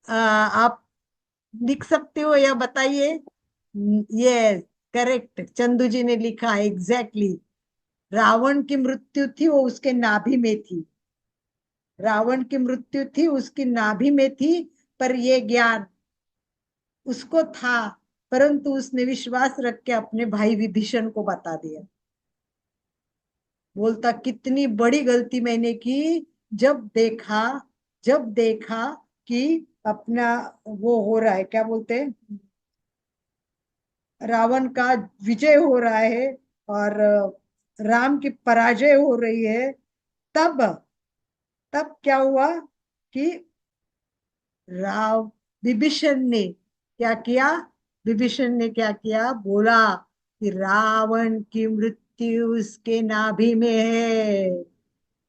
आप लिख सकते हो या बताइए। ये करेक्ट, चंदू जी ने लिखा एग्जैक्टली। रावण की मृत्यु थी वो उसके नाभि में थी। रावण की मृत्यु थी उसकी नाभि में थी। पर ये ज्ञान उसको था, परंतु उसने विश्वास रख के अपने भाई विभीषण को बता दिया। बोलता कितनी बड़ी गलती मैंने की। जब देखा जब देखा कि अपना वो हो रहा है, क्या बोलते हैं, रावण का विजय हो रहा है और राम की पराजय हो रही है, तब तब क्या हुआ कि राव विभीषण ने क्या किया। विभीषण ने क्या किया, बोला कि रावण की मृत्यु उसके नाभि में है।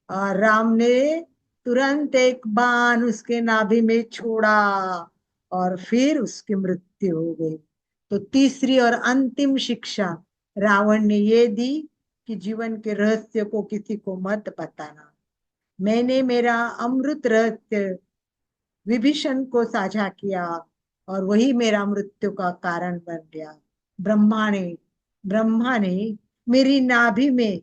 और राम ने तुरंत एक बाण उसके नाभि में छोड़ा और फिर उसकी मृत्यु हो गई। तो तीसरी और अंतिम शिक्षा रावण ने ये दी कि जीवन के रहस्य को किसी को मत बताना। मैंने मेरा अमृत रहस्य विभीषण को साझा किया और वही मेरा मृत्यु का कारण बन गया। ब्रह्मा ने ब्रह्मा ने मेरी नाभि में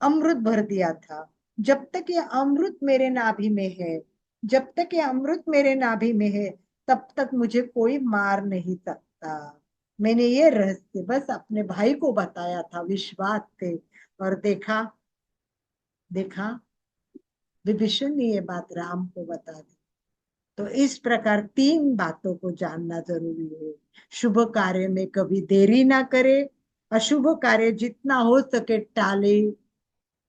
अमृत भर दिया था। जब तक ये अमृत मेरे नाभि में है, जब तक ये अमृत मेरे नाभि में है, तब तक मुझे कोई मार नहीं सकता। मैंने ये रहस्य बस अपने भाई को बताया था विश्वास से, और देखा देखा विभीषण ने ये बात राम को बता दी। तो इस प्रकार तीन बातों को जानना जरूरी है। शुभ कार्य में कभी देरी ना करे, अशुभ कार्य जितना हो सके टाले,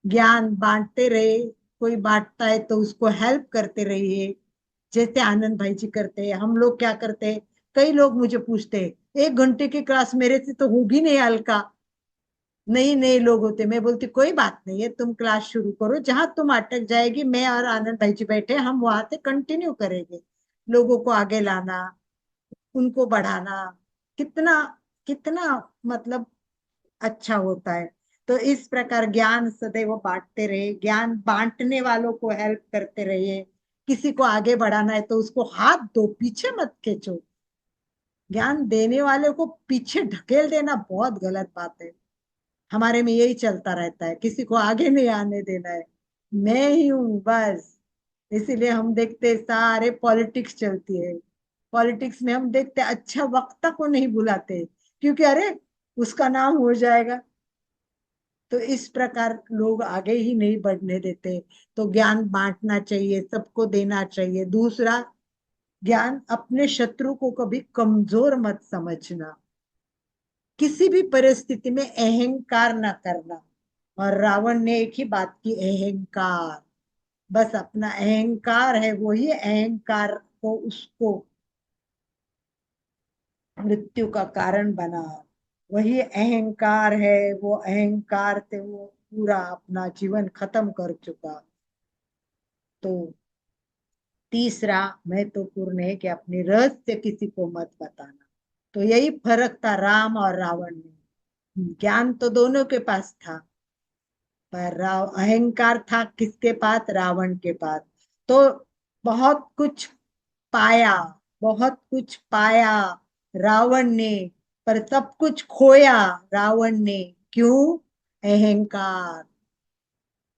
ज्ञान बांटते रहे। कोई बांटता है तो उसको हेल्प करते रहिए, जैसे आनंद भाई जी करते हैं। हम लोग क्या करते हैं, कई लोग मुझे पूछते हैं 1 घंटे की क्लास मेरे से तो होगी नहीं अलका। नए नए लोग होते, मैं बोलती कोई बात नहीं है, तुम क्लास शुरू करो, जहां तुम अटक जाएगी मैं और आनंद भाई जी बैठे हम वहां से कंटिन्यू करेंगे। लोगों को आगे लाना, उनको बढ़ाना, कितना कितना मतलब अच्छा होता है। तो इस प्रकार ज्ञान सदैव बांटते रहे, ज्ञान बांटने वालों को हेल्प करते रहिए। किसी को आगे बढ़ाना है तो उसको हाथ दो, पीछे मत खींचो। ज्ञान देने वाले को पीछे ढकेल देना बहुत गलत बात है। हमारे में यही चलता रहता है, किसी को आगे नहीं आने देना है, मैं ही हूं बस। इसीलिए हम देखते सारे पॉलिटिक्स चलती है। पॉलिटिक्स में हम देखते अच्छा वक्ता को नहीं बुलाते, क्योंकि अरे उसका नाम हो जाएगा। तो इस प्रकार लोग आगे ही नहीं बढ़ने देते। तो ज्ञान बांटना चाहिए, सबको देना चाहिए। दूसरा, ज्ञान अपने शत्रु को कभी कमजोर मत समझना, किसी भी परिस्थिति में अहंकार ना करना। और रावण ने एक ही बात की, अहंकार। बस अपना अहंकार है, वही अहंकार को उसको मृत्यु का कारण बना। वही अहंकार है, वो अहंकार से वो पूरा अपना जीवन खत्म कर चुका। तो तीसरा महत्वपूर्ण है कि अपने रहस्य किसी को मत बताना। तो यही फर्क था राम और रावण में। ज्ञान तो दोनों के पास था, पर अहंकार था किसके पास, रावण के पास। तो बहुत कुछ पाया, बहुत कुछ पाया रावण ने, पर सब कुछ खोया रावण ने। क्यों? अहंकार।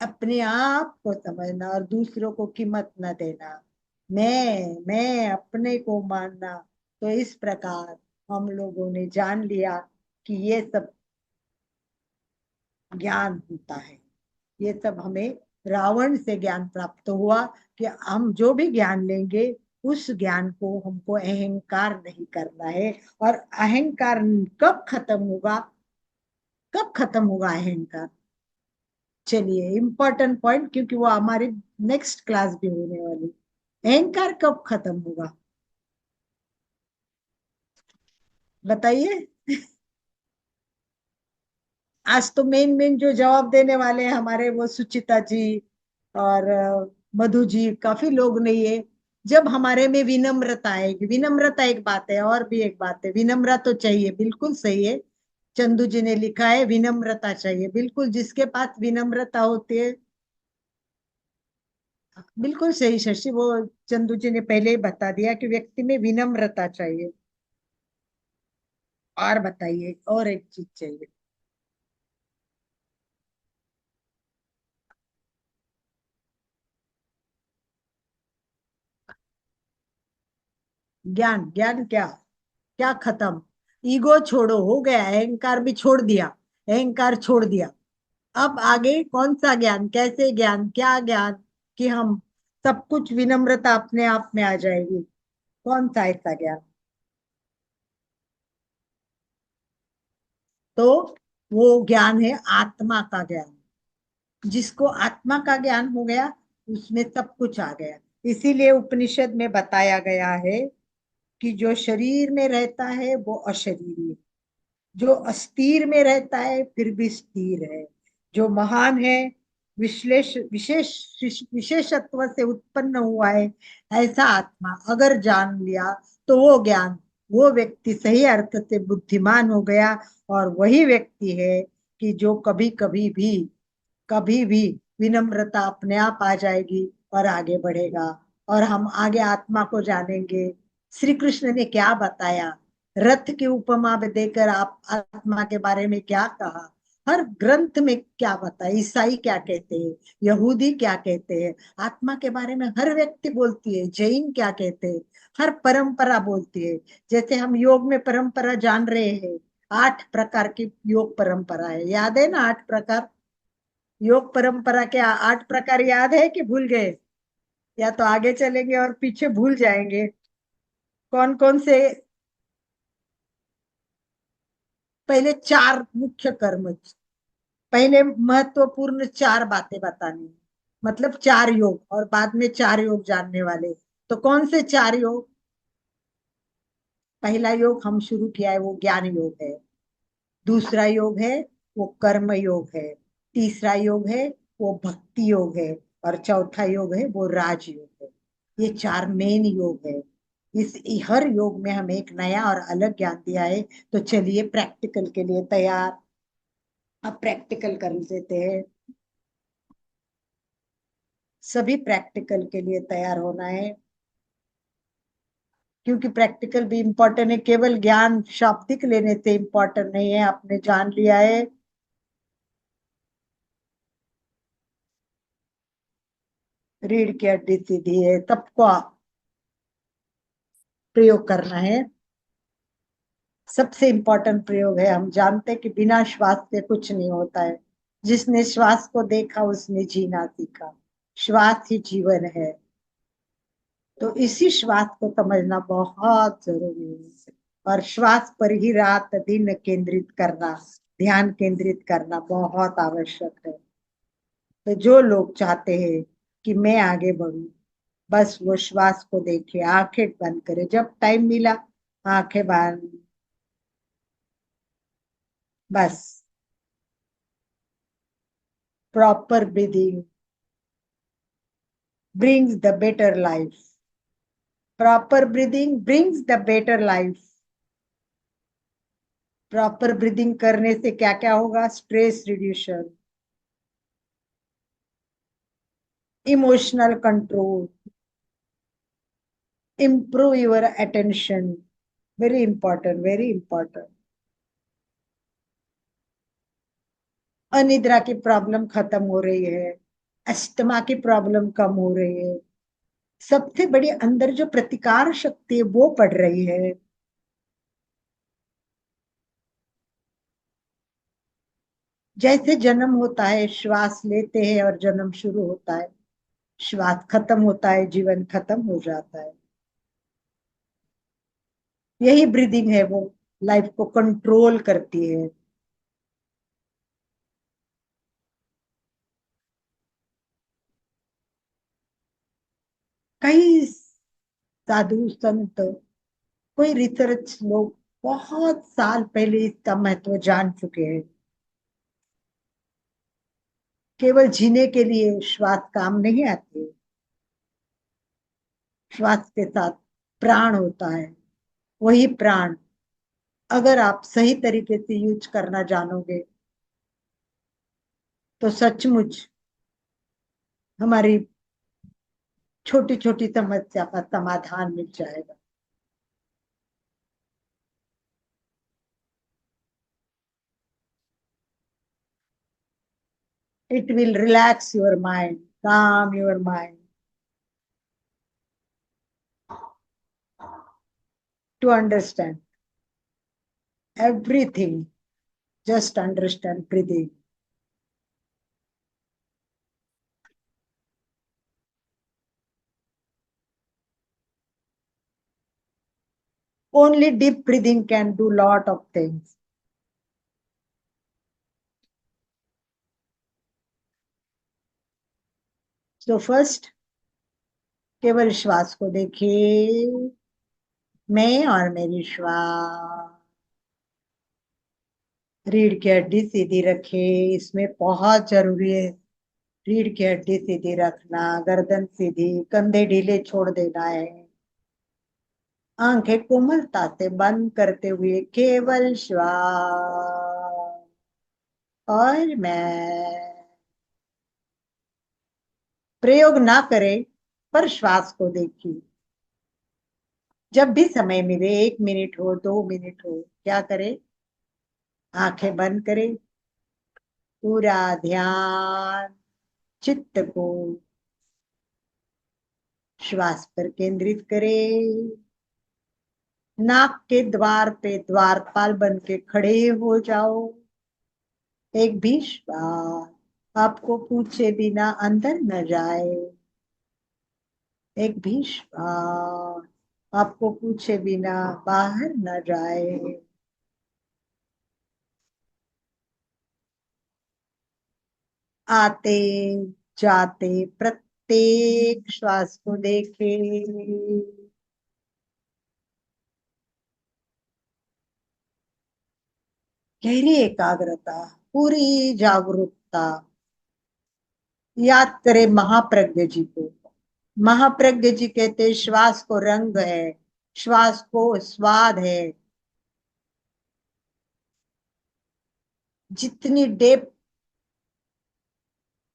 अपने आप को समझना और दूसरों को कीमत न देना, मैं अपने को मानना। तो इस प्रकार हम लोगों ने जान लिया कि ये सब ज्ञान होता है। ये सब हमें रावण से ज्ञान प्राप्त हुआ कि हम जो भी ज्ञान लेंगे उस ज्ञान को हमको अहंकार नहीं करना है। और अहंकार कब खत्म होगा, कब खत्म होगा अहंकार? चलिए, इम्पोर्टेंट पॉइंट, क्योंकि वो हमारी नेक्स्ट क्लास भी होने वाली। अहंकार कब खत्म होगा बताइए। आज तो मेन मेन जो जवाब देने वाले हैं हमारे, वो सुचिता जी और मधु जी, काफी लोग नहीं है। जब हमारे में विनम्रता आएगी, विनम्रता एक बात है, और भी एक बात है, विनम्रता तो चाहिए, बिल्कुल सही है। चंदू जी ने लिखा है विनम्रता चाहिए, बिल्कुल जिसके पास विनम्रता होती है बिल्कुल सही शशि, वो चंदू जी ने पहले ही बता दिया कि व्यक्ति में विनम्रता चाहिए। और बताइए, और एक चीज चाहिए। ज्ञान, ज्ञान क्या? क्या खत्म? ईगो छोड़ो, हो गया, अहंकार भी छोड़ दिया। अहंकार छोड़ दिया। अब आगे कौन सा ज्ञान, कैसे ज्ञान, क्या ज्ञान? कि हम सब कुछ, विनम्रता अपने आप में आ जाएगी। कौन सा ऐसा ज्ञान? तो वो ज्ञान है आत्मा का ज्ञान। जिसको आत्मा का ज्ञान हो गया, उसमें सब कुछ आ गया। इसीलिए उपनिषद में बताया गया है कि जो शरीर में रहता है वो अशरीरी है, जो अस्थिर में रहता है फिर भी स्थिर है, जो महान है, विशेष विशेषत्व से उत्पन्न हुआ है, ऐसा आत्मा अगर जान लिया, तो वो ज्ञान, वो व्यक्ति सही अर्थ से बुद्धिमान हो गया। और वही व्यक्ति है कि जो कभी भी विनम्रता अपने आप आ जाएगी और आगे बढ़ेगा। और हम आगे आत्मा को जानेंगे। श्री कृष्ण ने क्या बताया, रथ की उपमा में देकर आप आत्मा के बारे में क्या कहा, हर ग्रंथ में क्या बताया, ईसाई क्या कहते हैं, यहूदी क्या कहते हैं, आत्मा के बारे में हर व्यक्ति बोलती है, जैन क्या कहते हैं, हर परंपरा बोलती है। जैसे हम योग में परंपरा जान रहे हैं, 8 प्रकार की योग परंपरा है, याद है ना? 8 प्रकार योग परंपरा के 8 प्रकार याद है कि भूल गए? या तो आगे चलेंगे और पीछे भूल जाएंगे। कौन कौन से? पहले 4 मुख्य कर्म, पहले महत्वपूर्ण 4 बातें बतानी, मतलब 4 योग, और बाद में 4 योग जानने वाले। तो कौन से 4 योग? पहला योग हम शुरू किया है, वो ज्ञान योग है। दूसरा योग है, वो कर्म योग है। तीसरा योग है, वो भक्ति योग है। और चौथा योग है, वो राज योग है। ये 4 मेन योग है। इस हर योग में हमें एक नया और अलग ज्ञान दिया है। तो चलिए प्रैक्टिकल के लिए तैयार। अब प्रैक्टिकल कर लेते हैं। सभी प्रैक्टिकल के लिए तैयार होना है, क्योंकि प्रैक्टिकल भी इम्पोर्टेंट है। केवल ज्ञान शाब्दिक लेने से इम्पोर्टेंट नहीं है। आपने जान लिया है, रीढ़ की हड्डी सीधी है, सबको प्रयोग करना है। सबसे इम्पोर्टेंट प्रयोग है। हम जानते हैं कि बिना श्वास के कुछ नहीं होता है। जिसने श्वास को देखा उसने जीना सीखा। श्वास ही जीवन है। तो इसी श्वास को समझना बहुत जरूरी है। और श्वास पर ही रात दिन केंद्रित करना, ध्यान केंद्रित करना बहुत आवश्यक है। तो जो लोग चाहते हैं कि मैं आगे बढ़ूं, बस वो श्वास को देखे, आंखें बंद करे, जब टाइम मिला आंखें बंद, बस proper breathing brings the better life. Proper breathing brings the better life. Proper breathing करने से क्या क्या होगा? Stress reduction, emotional control, improve your attention, very important, very important. अनिद्रा की प्रॉब्लम खत्म हो रही है, अस्थमा की प्रॉब्लम कम हो रही है, सबसे बड़ी अंदर जो प्रतिकार शक्ति है वो बढ़ रही है। जैसे जन्म होता है, श्वास लेते हैं और जन्म शुरू होता है, श्वास खत्म होता है, जीवन खत्म हो जाता है। यही ब्रीदिंग है, वो लाइफ को कंट्रोल करती है। कई साधु संत, कोई रिसर्च लोग बहुत साल पहले इसका महत्व जान चुके हैं। केवल जीने के लिए श्वास काम नहीं आती। श्वास के साथ प्राण होता है। वही प्राण अगर आप सही तरीके से यूज करना जानोगे, तो सचमुच हमारी छोटी छोटी समस्या का समाधान मिल जाएगा। It will relax your mind, calm your mind to understand everything. Just understand breathing. Only deep breathing can do lot of things. So first, केवल श्वास को देखिए, मैं और मेरी श्वास। रीढ़ की हड्डी सीधी रखे, इसमें बहुत जरूरी है। रीढ़ की हड्डी सीधी रखना, गर्दन सीधी, कंधे ढीले छोड़ देना है। आंखें कोमलता से बंद करते हुए केवल श्वास और मैं। प्रयोग ना करें, पर श्वास को देखिए। जब भी समय मिले, 1 मिनट हो, 2 मिनट हो, क्या करें? आंखें बंद करें, पूरा ध्यान चित्त को श्वास पर केंद्रित करें। नाक के द्वार पे द्वारपाल बन के खड़े हो जाओ। एक भी श्वास आपको पूछे बिना अंदर न जाए। एक भी श्वास आपको पूछे बिना बाहर न जाए। आते जाते प्रत्येक श्वास को देखे। गहरी एकाग्रता, पूरी जागरूकता। याद करें महाप्रज्ञ जी को। महाप्रज्ञ जी कहते श्वास को रंग है, श्वास को स्वाद है। जितनी डेप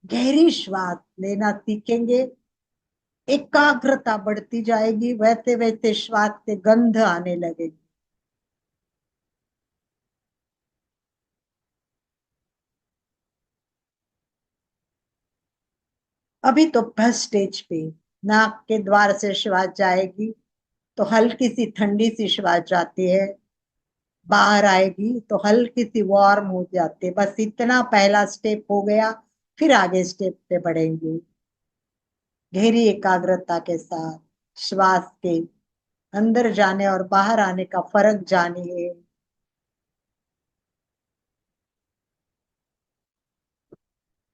गहरी श्वास लेना सीखेंगे, एकाग्रता बढ़ती जाएगी, वैसे वैसे श्वास से गंध आने लगेगी। अभी तो फर्स्ट स्टेज पे नाक के द्वार से श्वास जाएगी तो हल्की सी ठंडी सी श्वास जाती है, बाहर आएगी तो हल्की सी वार्म हो जाती है। बस इतना पहला स्टेप हो गया, फिर आगे स्टेप पे बढ़ेंगे। गहरी एकाग्रता के साथ श्वास के अंदर जाने और बाहर आने का फर्क जानिए।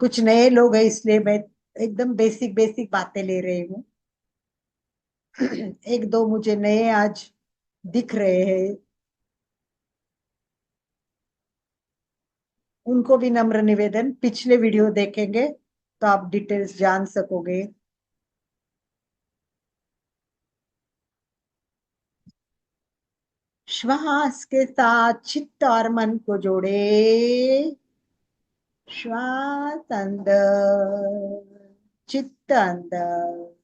कुछ नए लोग हैं, इसलिए मैं एकदम बेसिक बेसिक बातें ले रही हूँ। एक दो मुझे नए आज दिख रहे हैं, उनको भी नम्र निवेदन, पिछले वीडियो देखेंगे तो आप डिटेल्स जान सकोगे। श्वास के साथ चित्त और मन को जोड़े। श्वास अंदर, चित्त अंदर,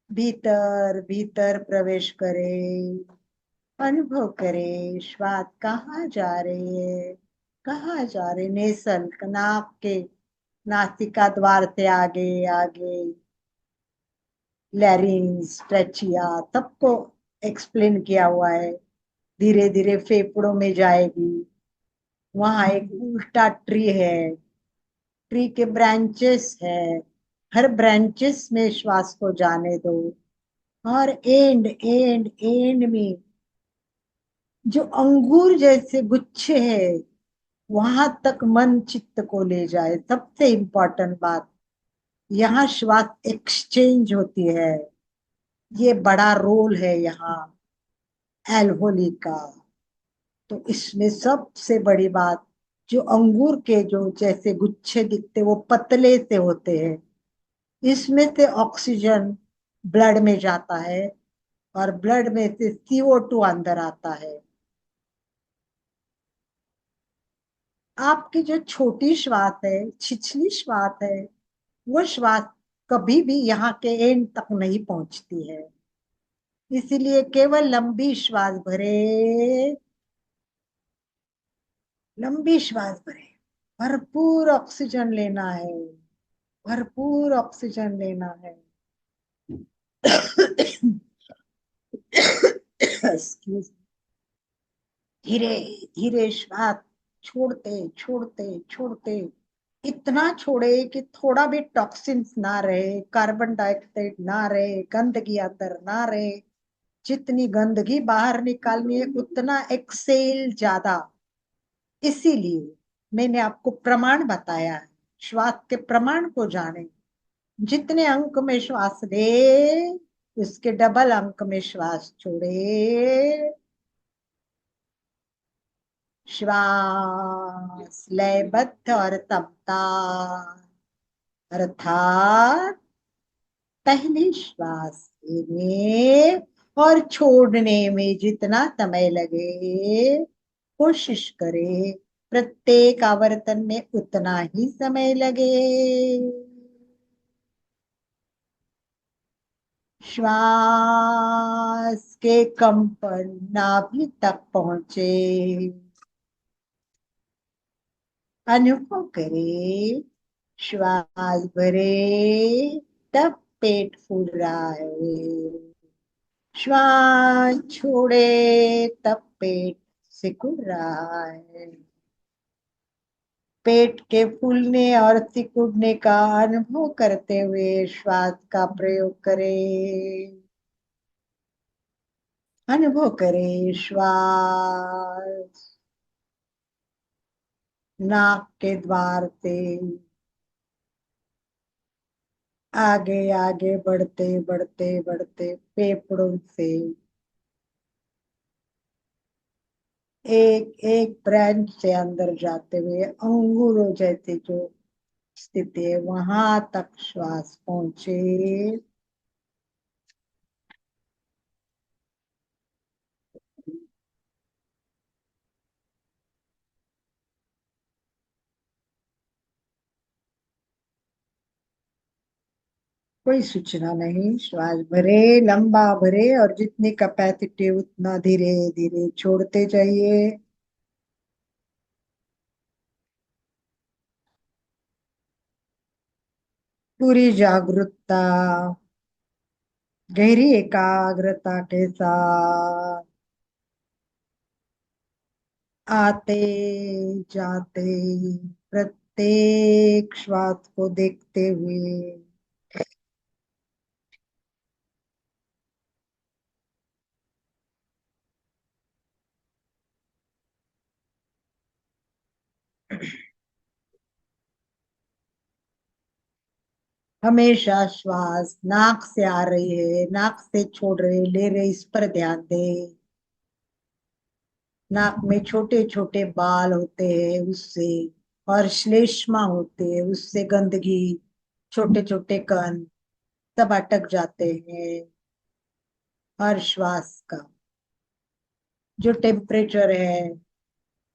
भीतर भीतर प्रवेश करे। अनुभव करे श्वास कहाँ जा रही है, कहाँ जा रही। नेसल, नाक के नासिका द्वार से आगे आगे, लैरिंग्स, ट्रेचिया, सबको एक्सप्लेन किया हुआ है। धीरे धीरे फेफड़ों में जाएगी। वहां एक उल्टा ट्री है, ट्री के ब्रांचेस है, हर ब्रांचेस में श्वास को जाने दो। और एंड एंड एंड में जो अंगूर जैसे गुच्छे है, वहां तक मन चित्त को ले जाए। सबसे इंपॉर्टेंट बात, यहाँ श्वास एक्सचेंज होती है। ये बड़ा रोल है यहाँ एल्वोली का। तो इसमें सबसे बड़ी बात, जो अंगूर के जो जैसे गुच्छे दिखते वो पतले से होते हैं, इसमें से ऑक्सीजन ब्लड में जाता है और ब्लड में से CO2 अंदर आता है। आपकी जो छोटी श्वास है, छिछली श्वास है, वो श्वास कभी भी यहाँ के एंड तक नहीं पहुंचती है। इसीलिए केवल लंबी श्वास भरे, लंबी श्वास भरे, भरपूर ऑक्सीजन लेना है, भरपूर ऑक्सीजन लेना है। एक्सक्यूज। धीरे धीरे श्वास छोड़ते छोड़ते छोड़ते, इतना छोड़े कि थोड़ा भी टॉक्सिन्स ना रहे, कार्बन डाइऑक्साइड ना रहे, गंदगी अंदर ना रहे। जितनी गंदगी बाहर निकालनी है उतना एक्सेल ज्यादा। इसीलिए मैंने आपको प्रमाण बताया है, श्वास के प्रमाण को जाने। जितने अंक में श्वास ले, उसके डबल अंक में श्वास छोड़े। श्वास लयबद्ध और तमतान, अर्थात पहली श्वास लेने और छोड़ने में जितना समय लगे, कोशिश करे प्रत्येक आवर्तन में उतना ही समय लगे। श्वास के कंपन नाभि तक पहुंचे, अनुभव करे। श्वास भरे तब पेट फूल रहा है, श्वास छोड़े तब पेट सिकुड़ रहा है। पेट के फूलने और सिकुड़ने का अनुभव करते हुए श्वास का प्रयोग करें। अनुभव करें श्वास नाक के द्वार से आगे आगे बढ़ते बढ़ते बढ़ते फेफड़ों से एक एक ब्रांच से अंदर जाते हुए अंगूरों जैसे जो स्थिति है वहां तक श्वास पहुंचे। कोई सूचना नहीं, श्वास भरे, लंबा भरे और जितनी कैपेसिटी उतना धीरे धीरे छोड़ते जाइए। पूरी जागरूकता, गहरी एकाग्रता के साथ आते जाते प्रत्येक श्वास को देखते हुए हमेशा श्वास नाक से आ रही है, नाक से छोड़ रहे, ले रहे, इस पर ध्यान दे। नाक में छोटे छोटे बाल होते हैं उससे, और श्लेष्मा होते हैं उससे गंदगी, छोटे छोटे कण सब अटक जाते हैं। हर श्वास का जो टेम्परेचर है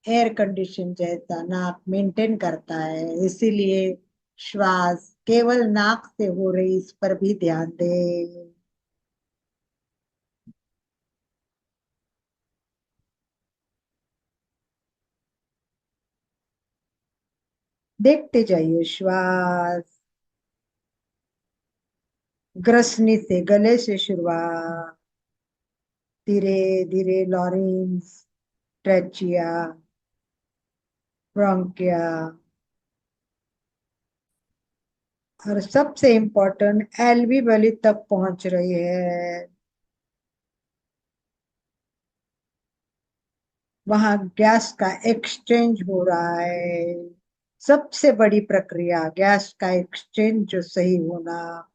एयर कंडीशन जैसा नाक मेंटेन करता है। इसीलिए श्वास केवल नाक से हो रही इस पर भी ध्यान दे। देखते जाइए श्वास ग्रसनी से, गले से शुरुआत, धीरे धीरे लॉरिंग्स, ट्रेचिया, ब्रोंकिया, और सबसे इम्पोर्टेंट एल्वियोली तक पहुंच रही है। वहां गैस का एक्सचेंज हो रहा है। सबसे बड़ी प्रक्रिया गैस का एक्सचेंज जो सही होना।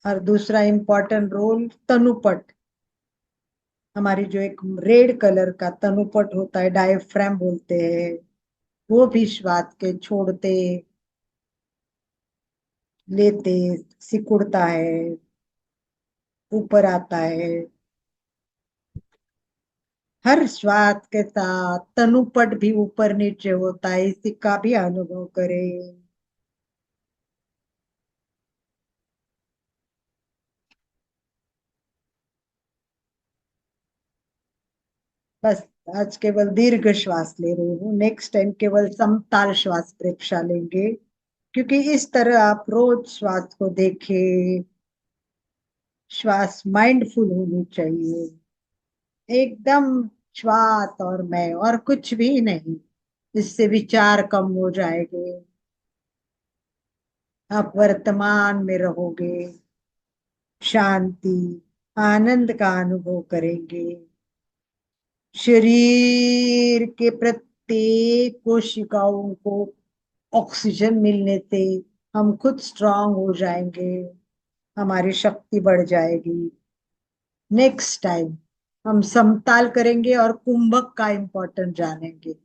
और दूसरा इम्पोर्टेंट रोल तनुपट, हमारी जो एक रेड कलर का तनुपट होता है, डायफ्राम बोलते हैं, वो भी श्वास के छोड़ते लेते सिकुड़ता है, ऊपर आता है। हर श्वास के साथ तनुपट भी ऊपर नीचे होता है, इसी का भी अनुभव करें। बस आज केवल दीर्घ श्वास ले रही हूँ, नेक्स्ट टाइम केवल समताल श्वास प्रेक्षा लेंगे, क्योंकि इस तरह आप रोज श्वास को देखें। श्वास माइंडफुल होनी चाहिए, एकदम श्वास और मैं और कुछ भी नहीं। इससे विचार कम हो जाएंगे, आप वर्तमान में रहोगे, शांति आनंद का अनुभव करेंगे। शरीर के प्रत्येक कोशिकाओं को ऑक्सीजन मिलने से हम खुद स्ट्रांग हो जाएंगे, हमारी शक्ति बढ़ जाएगी। नेक्स्ट टाइम हम समताल करेंगे और कुंभक का इंपॉर्टेंट जानेंगे।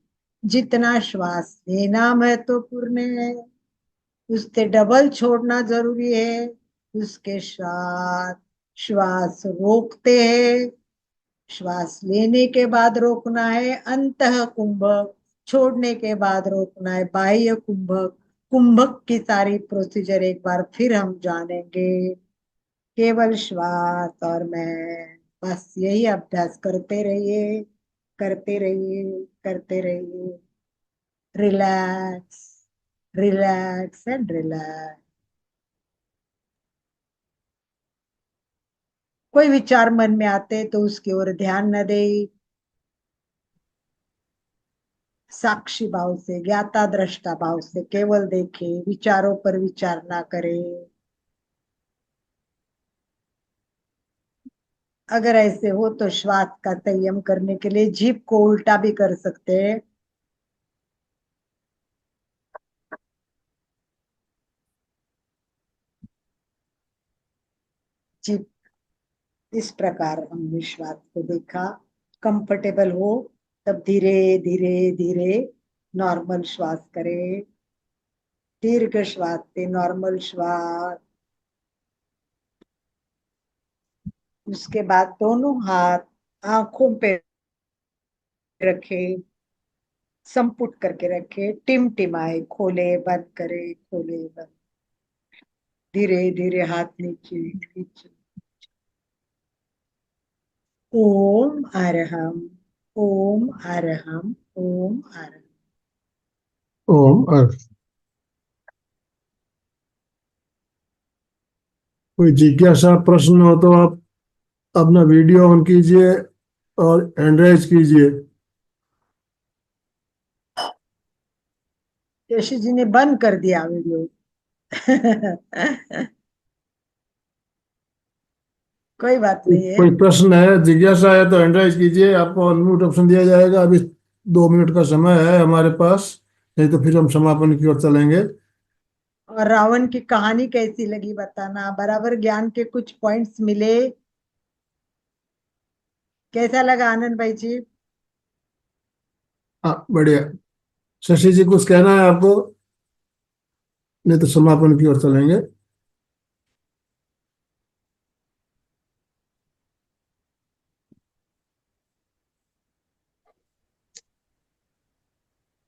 जितना श्वास लेना महत्वपूर्ण है, उससे डबल छोड़ना जरूरी है। उसके साथ श्वास रोकते हैं, श्वास लेने के बाद रोकना है अंतः कुंभक, छोड़ने के बाद रोकना है बाह्य कुंभक। कुंभक की सारी प्रोसीजर एक बार फिर हम जानेंगे। केवल श्वास और मैं, बस यही अभ्यास करते रहिए, करते रहिए, करते रहिए। Relax, relax and relax. कोई विचार मन में आते तो उसकी ओर ध्यान न दे, साक्षी भाव से, ज्ञाता दृष्टा भाव से केवल देखे, विचारों पर विचार ना करे। अगर ऐसे हो तो श्वास का संयम करने के लिए जीभ को उल्टा भी कर सकते हैं। जीभ इस प्रकार हमने श्वास को देखा। कंफर्टेबल हो तब धीरे धीरे धीरे नॉर्मल श्वास करें, दीर्घ श्वास से नॉर्मल श्वास। उसके बाद दोनों हाथ आंखों पे रखे, संपुट करके रखे, टिमटिमाए, खोले बंद करे, खोले बंद। धीरे धीरे हाथ नीचे नीचे। ओम अरहम, ओम अरहम, ओम अरहम। ओम। और कोई जिज्ञासा प्रश्न हो तो आप अपना वीडियो ऑन कीजिए और हैंड रेज कीजिए। यशी जी ने बंद कर दिया वीडियो। कोई बात नहीं है। कोई प्रश्न है, जिज्ञासा है तो हैंड राइज कीजिए, आपको अनम्यूट ऑप्शन दिया जाएगा। अभी 2 मिनट का समय है हमारे पास, नहीं तो फिर हम समापन की ओर चलेंगे। और रावण की कहानी कैसी लगी बताना, बराबर ज्ञान के कुछ पॉइंट्स मिले? कैसा लगा आनंद भाई जी? हाँ, बढ़िया। शशि जी कुछ कहना है आपको, नहीं तो समापन की ओर चलेंगे।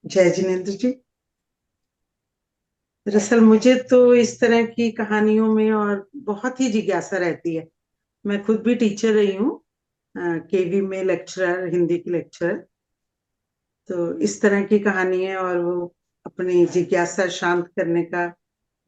जय जिनेन्द्र जी। दरअसल मुझे तो इस तरह की कहानियों में और बहुत ही जिज्ञासा रहती है। मैं खुद भी टीचर रही हूँ, केवी में लेक्चरर, हिंदी की लेक्चरर। तो इस तरह की कहानी है और वो अपनी जिज्ञासा शांत करने का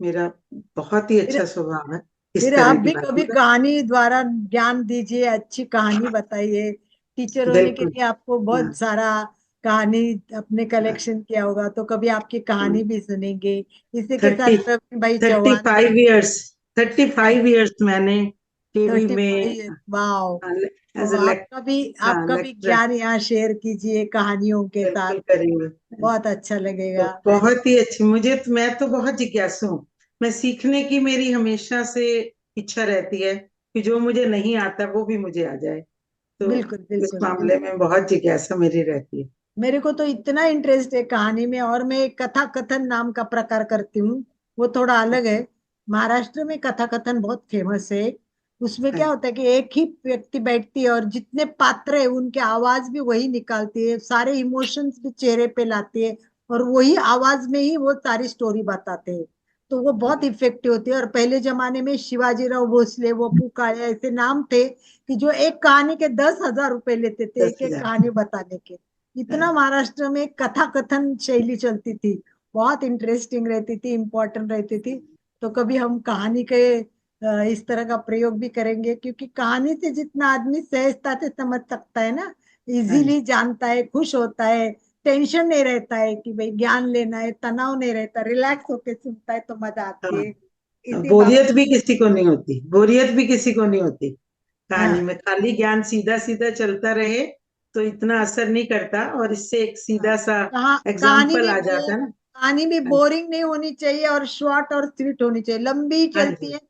मेरा बहुत ही फिर अच्छा स्वभाव है इस फिर आप तरह की भी बातों कभी का। कहानी द्वारा ज्ञान दीजिए, अच्छी कहानी बताइए। टीचर होने के बिल्कुल। लिए आपको हाँ, बहुत सारा कहानी अपने कलेक्शन किया होगा, तो कभी आपकी कहानी भी सुनेंगे। इसी के साथ 30 प्रवीण भाई thirty Chauhan five years 35 years मैंने केवी 35 में ईयर, वाह। एज तो ए आपका भी लेक्चरर ज्ञान यहाँ शेयर कीजिए कहानियों के साथ, बिल्कुल करेंगे। बहुत अच्छा तो लगेगा। बहुत ही अच्छी, मैं तो बहुत जिज्ञासु हूँ। मैं सीखने की मेरी हमेशा से इच्छा रहती है कि जो मुझे नहीं आता वो भी मुझे आ जाए। तो बिल्कुल इस बिल्कुल। मामले में बहुत जिज्ञासा मेरी रहती है। मेरे को तो इतना इंटरेस्ट है कहानी में, और मैं एक कथा कथन नाम का प्रकार करती हूँ। वो थोड़ा अलग है। महाराष्ट्र में कथा कथन बहुत फेमस है। उसमें क्या हाँ, होता है कि एक ही व्यक्ति बैठती है और जितने पात्र है उनके आवाज भी वही निकालती है, सारे इमोशंस भी चेहरे पे लाती है, और वही आवाज में ही वो सारी स्टोरी बताते हैं। तो वो बहुत इफेक्टिव होती है। और पहले जमाने में शिवाजीराव भोसले, वपू काळे ऐसे नाम थे कि जो एक कहानी के 10,000 रुपए लेते थे, एक एक 10,000 कहानी बताने के। इतना महाराष्ट्र में कथा कथन शैली चलती थी, बहुत इंटरेस्टिंग रहती थी, इम्पोर्टेंट रहती थी। तो कभी हम कहानी के इस तरह का प्रयोग भी करेंगे, क्योंकि कहानी से जितना आदमी सहजता से समझ सकता है ना, इजीली जानता है, खुश होता है, टेंशन नहीं रहता है कि भाई ज्ञान लेना है, तनाव नहीं रहता, रिलैक्स होके सुनता है तो मजा आती हाँ, है। इसी बोरियत बाबत। भी किसी को नहीं होती, बोरियत भी किसी को नहीं होती कहानी हाँ में। खाली ज्ञान सीधा सीधा चलता रहे तो इतना असर नहीं करता, और इससे एक हाँ। सीधा सा कहानी एग्जाम्पल भी आ जाता है ना। कहानी भी हाँ बोरिंग नहीं होनी चाहिए, और शॉर्ट और स्वीट होनी चाहिए, लंबी ही हाँ चलती जी। है।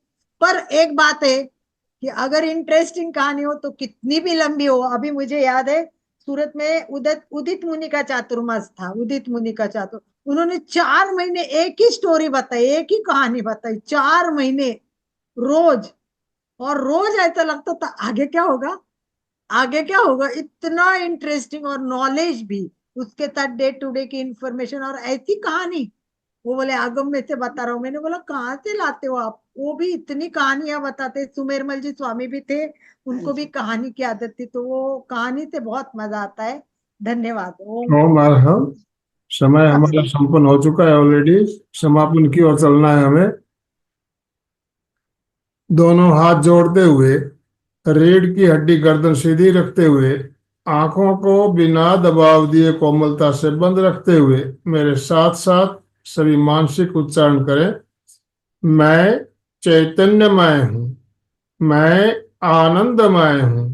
पर एक बात है कि अगर इंटरेस्टिंग कहानी हो तो कितनी भी लंबी हो। अभी मुझे याद है, सूरत में उदित उदित मुनि का चातुर्मास था, उदित मुनि का चातुर, उन्होंने 4 महीने एक ही स्टोरी बताई, एक ही कहानी बताई, 4 महीने, रोज। और रोज ऐसा लगता था आगे क्या होगा, आगे क्या होगा। इतना इंटरेस्टिंग, और नॉलेज भी उसके साथ, डे टू डे की इंफॉर्मेशन, और ऐसी कहानी। वो बोले आगम में से बता रहा हूँ। मैंने बोला कहाँ से लाते हो आप, वो भी इतनी कहानियां बताते। सुमेरमल जी स्वामी भी थे, हाँ उनको भी जी। कहानी की आदत थी, तो वो कहानी से बहुत मजा आता है। धन्यवाद। ओम। ओम अरहम। समय हमारा संपन्न हो चुका है ऑलरेडी। समापन की ओर चलना है हमें। दोनों हाथ जोड़ते हुए, रीढ़ की हड्डी गर्दन सीधी रखते हुए, आंखों को बिना दबाव दिए कोमलता से बंद रखते हुए, मेरे साथ साथ सभी मानसिक उच्चारण करें। मैं चैतन्यमय हूँ। मैं आनंदमय हूँ।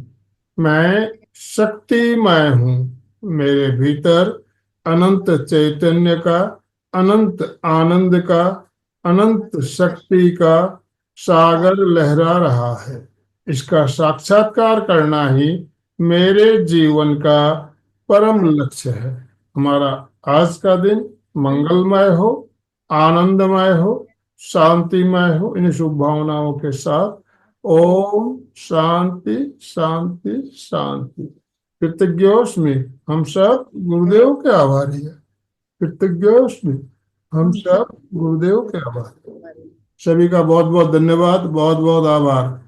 मैं शक्तिमय हूँ। मेरे भीतर अनंत चैतन्य का, अनंत आनंद का, अनंत शक्ति का सागर लहरा रहा है। इसका साक्षात्कार करना ही मेरे जीवन का परम लक्ष्य है। हमारा आज का दिन मंगलमय हो, आनंदमय हो, शांतिमय हो। इन शुभ भावनाओं के साथ ओम शांति शांति शांति। कृतज्ञोस्मि। हम सब गुरुदेव के आभारी है। कृतज्ञोस्मि। हम हम सब सब गुरुदेव के आभारी। सभी का बहुत बहुत धन्यवाद, बहुत बहुत आभार।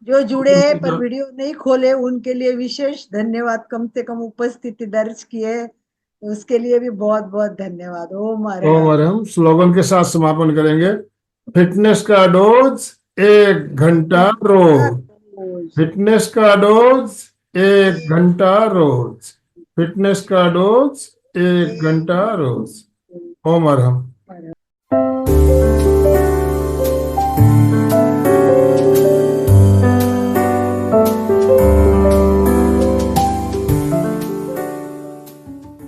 जो जुड़े हैं पर वीडियो नहीं खोले, उनके लिए विशेष धन्यवाद। कम से कम उपस्थिति दर्ज किए, उसके लिए भी बहुत बहुत धन्यवाद। ओम ओम अरहम। हम स्लोगन के साथ समापन करेंगे। फिटनेस का डोज 1 घंटा रोज। फिटनेस का डोज 1 घंटा रोज। फिटनेस का डोज 1 घंटा रोज। ओम अरहम।